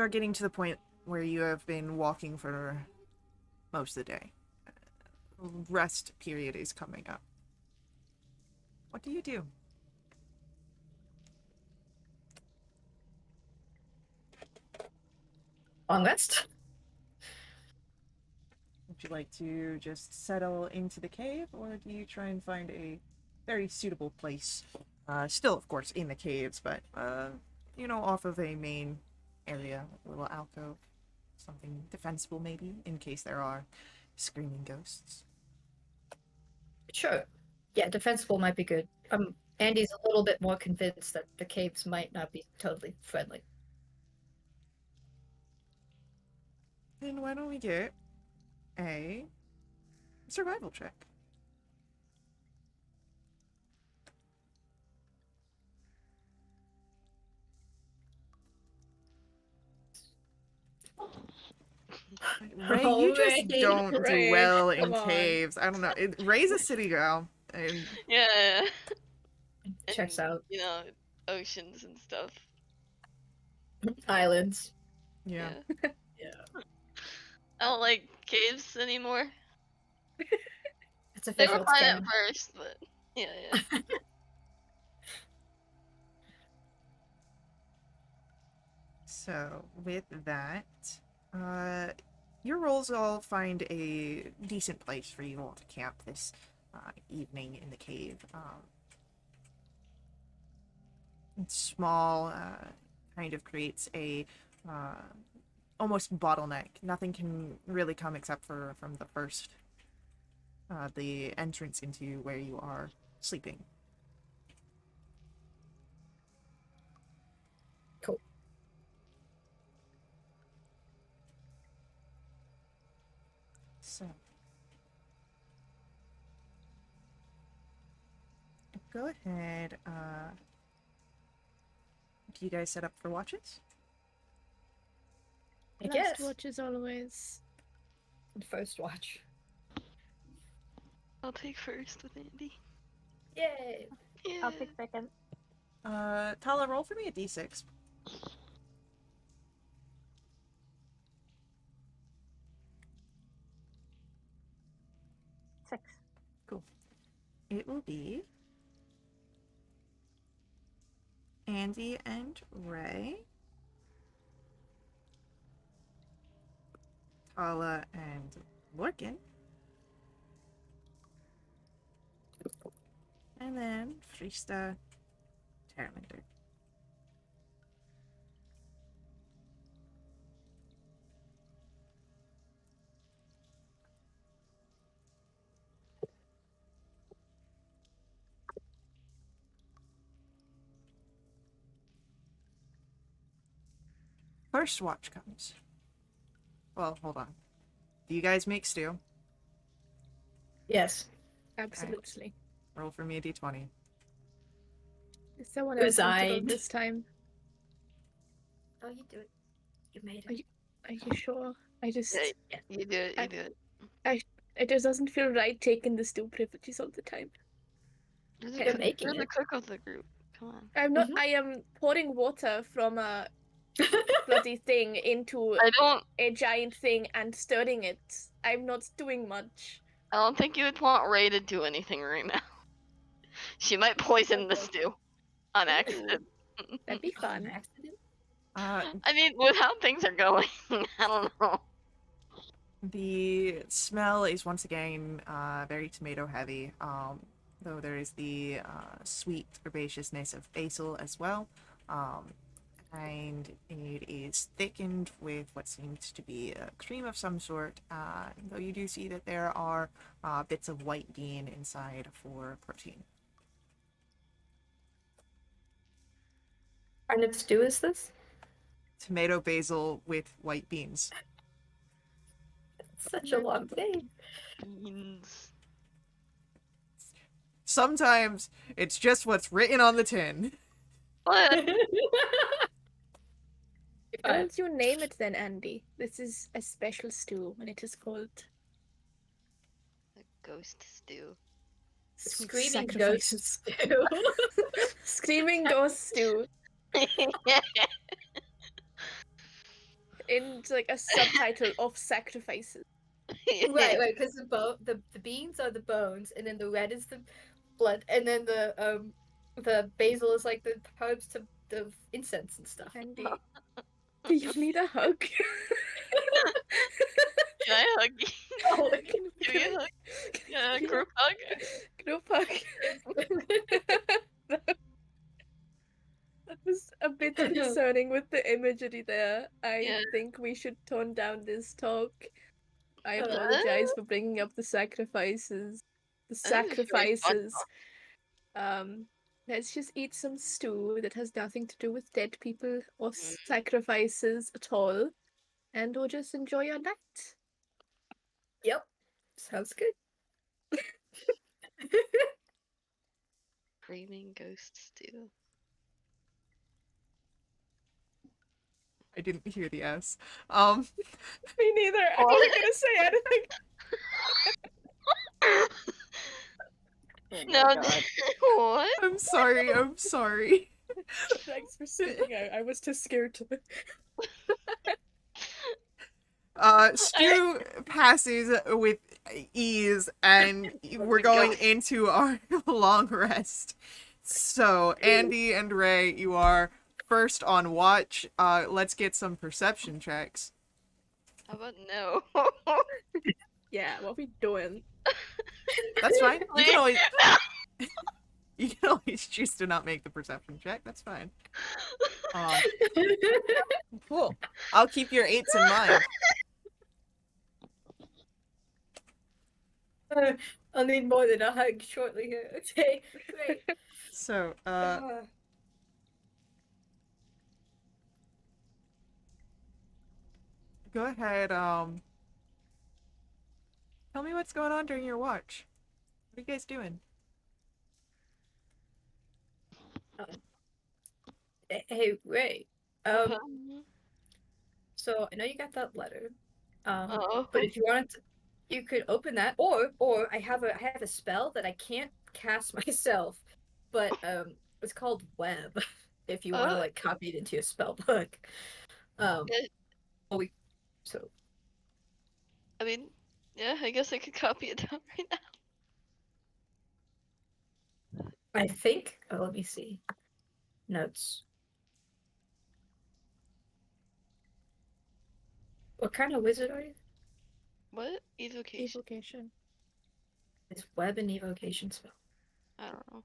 getting to the point where you have been walking for most of the day. Rest period is coming up. What do you do? Long rest. Would you like to just settle into the cave, or do you try and find a very suitable place? Still, of course, in the caves, but, off of a main area, a little alcove. Something defensible, maybe, in case there are screaming ghosts. Sure. Yeah, defensible might be good. Andy's a little bit more convinced that the caves might not be totally friendly. Then why don't we get a survival check? Ray, you just Ray, don't do Ray, well in come on. caves. I don't know. Ray's a city girl. And Yeah. Checks And, out. Oceans and stuff. Islands. yeah. Yeah. I don't like caves anymore. It's They official. were It's fine at canon. first, but yeah. So with that, your rolls all find a decent place for you all to camp this evening in the cave. It's small, kind of creates a almost bottleneck. Nothing can really come except for from the first, the entrance into where you are sleeping. Cool. So, go ahead. Do you guys set up for watches? I Last guess. watch as always. First watch. I'll take first with Andy. Yay! Yeah. I'll take second. Tala, roll for me a d6. Six. Cool. It will be Andy and Ray, Tala and Lorcan, and then Frista, Terminder. First watch comes. Well, hold on. Do you guys make stew? Yes. Absolutely. Roll for me a d20. Is someone else comfortable Resigned. this time? Oh, you do it. You made Are it. Are you sure? I just Yeah, you do it. You do it. it just doesn't feel right taking the stew privileges all the time. You're You're making the it. cook of the group. Come on. I'm not. Mhm. I am pouring water from a bloody thing into I don't. a giant thing and stirring it. I'm not doing much. I don't think you would want Ray to do anything right now. She might poison the Okay. stew on accident. That'd be An fun. accident? I mean, with how things are going, I don't know. The smell is once again very tomato heavy, though there is the sweet herbaceousness of basil as well. And it is thickened with what seems to be a cream of some sort, though you do see that there are bits of white bean inside for protein. What kind of stew is this? Tomato basil with white beans. Such a long name. Beans. Sometimes it's just what's written on the tin. But Why don't you name it then, Andy? This is a special stew, and it is called a ghost stew. Sweet Screaming Sacrifices. ghost stew. Screaming Ghost Stew. In like a subtitle of sacrifices. Right, because the beans are the bones, and then the red is the blood, and then the basil is like the herbs to the incense and stuff. Andy, do you need a hug? Can I hug you? Oh, Give me a hug. Yeah, group hug. Group hug. That was a bit concerning with the imagery there. I Yeah. think we should tone down this talk. I Uh, apologize for bringing up the sacrifices. The This is very fun sacrifices. Let's just eat some stew that has nothing to do with dead people or sacrifices at all, and we'll just enjoy our night. Yep, sounds good. Screaming ghost stew. I didn't hear the S. Me neither. I Oh. wasn't gonna say anything. Oh my No, god. what? I'm sorry, I'm sorry. Thanks for speaking out. I was too scared to. Stu passes with ease, and we're going into our long rest. So, Andy and Ray, you are first on watch. Let's get some perception checks. How about no? Yeah, what are we doing? That's fine. You can always No! you can always choose to not make the perception check. That's fine. Cool. I'll keep your 8s in mind. I'll need more than a hug shortly here. Okay, great. So, go ahead. Tell me what's going on during your watch. What are you guys doing? Hey, Ray. Uh-huh. So I know you got that letter. Oh. But if you wanted to, you could open that, or I have a spell that I can't cast myself, but it's called Web. If you want to like copy it into your spell book. It- So I mean, yeah, I guess I could copy it down right now. I think. Oh, let me see. Notes. What kind of wizard are you? What? Evocation? Evocation. It's Web and Evocation spell. I don't know.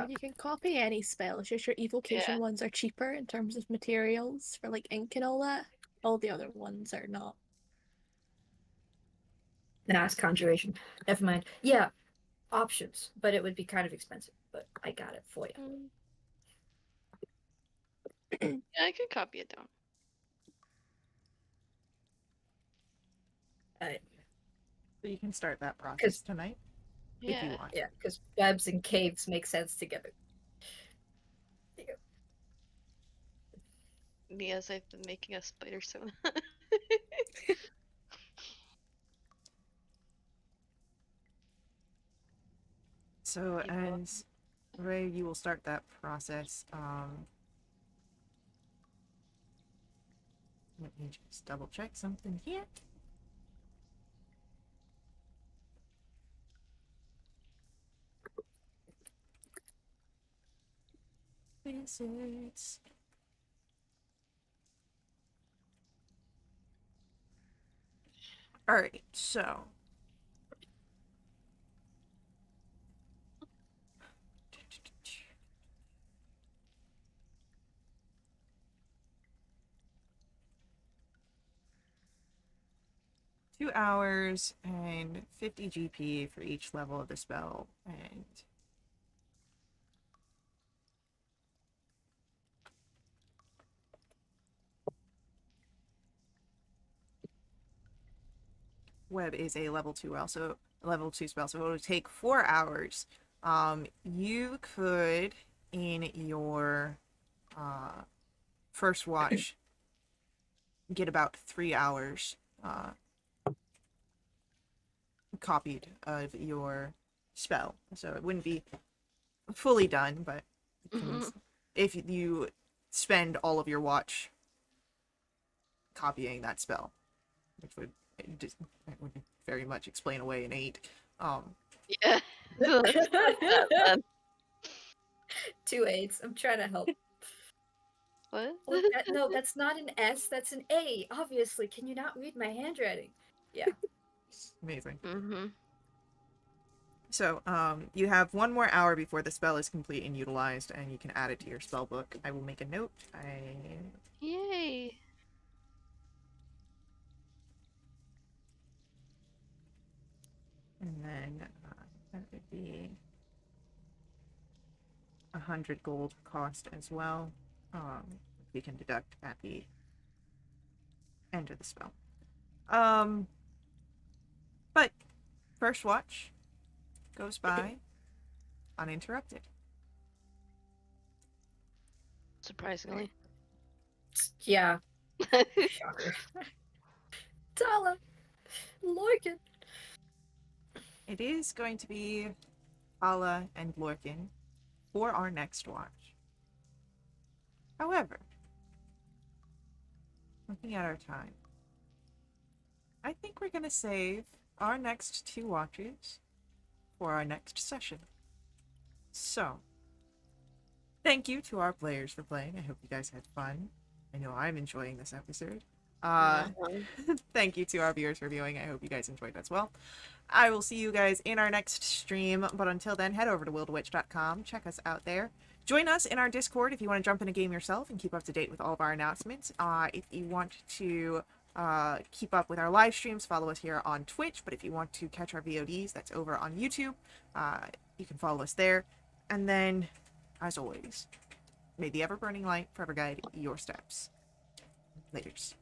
You can copy any spell. It's just your evocation Yeah. ones are cheaper in terms of materials for like ink and all that. All the other ones are not. Nah, it's conjuration. Never mind. Yeah, options, but it would be kind of expensive. But I got it for you. Yeah, I could copy it down. So you can start that process tonight. if you Yeah. want. Yeah, because webs and caves make sense together. Yes, I've been making a spider suit. So You're welcome. as Ray, you will start that process. Let me just double check something here. Visits. Alright, so 2 hours and 50 GP for each level of the spell, and web is a level 2 also level 2 spell, so it would take 4 hours. You could in your first watch get about 3 hours copied of your spell, so it wouldn't be fully done, but if you spend all of your watch copying that spell, which would just that would very much explain away an 8. Yeah. So that's not that bad. 2 8s. I'm trying to help. What? Well, no, that's not an S. That's an A. Obviously, can you not read my handwriting? Yeah. Amazing. Mm-hmm. So, you have 1 more hour before the spell is complete and utilized, and you can add it to your spell book. I will make a note. Yay. And then that would be 100 gold cost as well. We can deduct at the end of the spell. But first watch goes by uninterrupted. Surprisingly. Yeah. Shocker. Tala. Lorcan. It is going to be Ala and Lorkin for our next watch. However, looking at our time, I think we're going to save our next 2 watches for our next session. So, thank you to our players for playing. I hope you guys had fun. I know I'm enjoying this episode. Thank you to our viewers for viewing. I hope you guys enjoyed as well. I will see you guys in our next stream, but until then, head over to wildewitch.com. Check us out there. Join us in our Discord if you want to jump in a game yourself and keep up to date with all of our announcements. If you want to keep up with our live streams, follow us here on Twitch. But if you want to catch our VODs, that's over on YouTube. You can follow us there. And then, as always, may the ever-burning light forever guide your steps. Laters.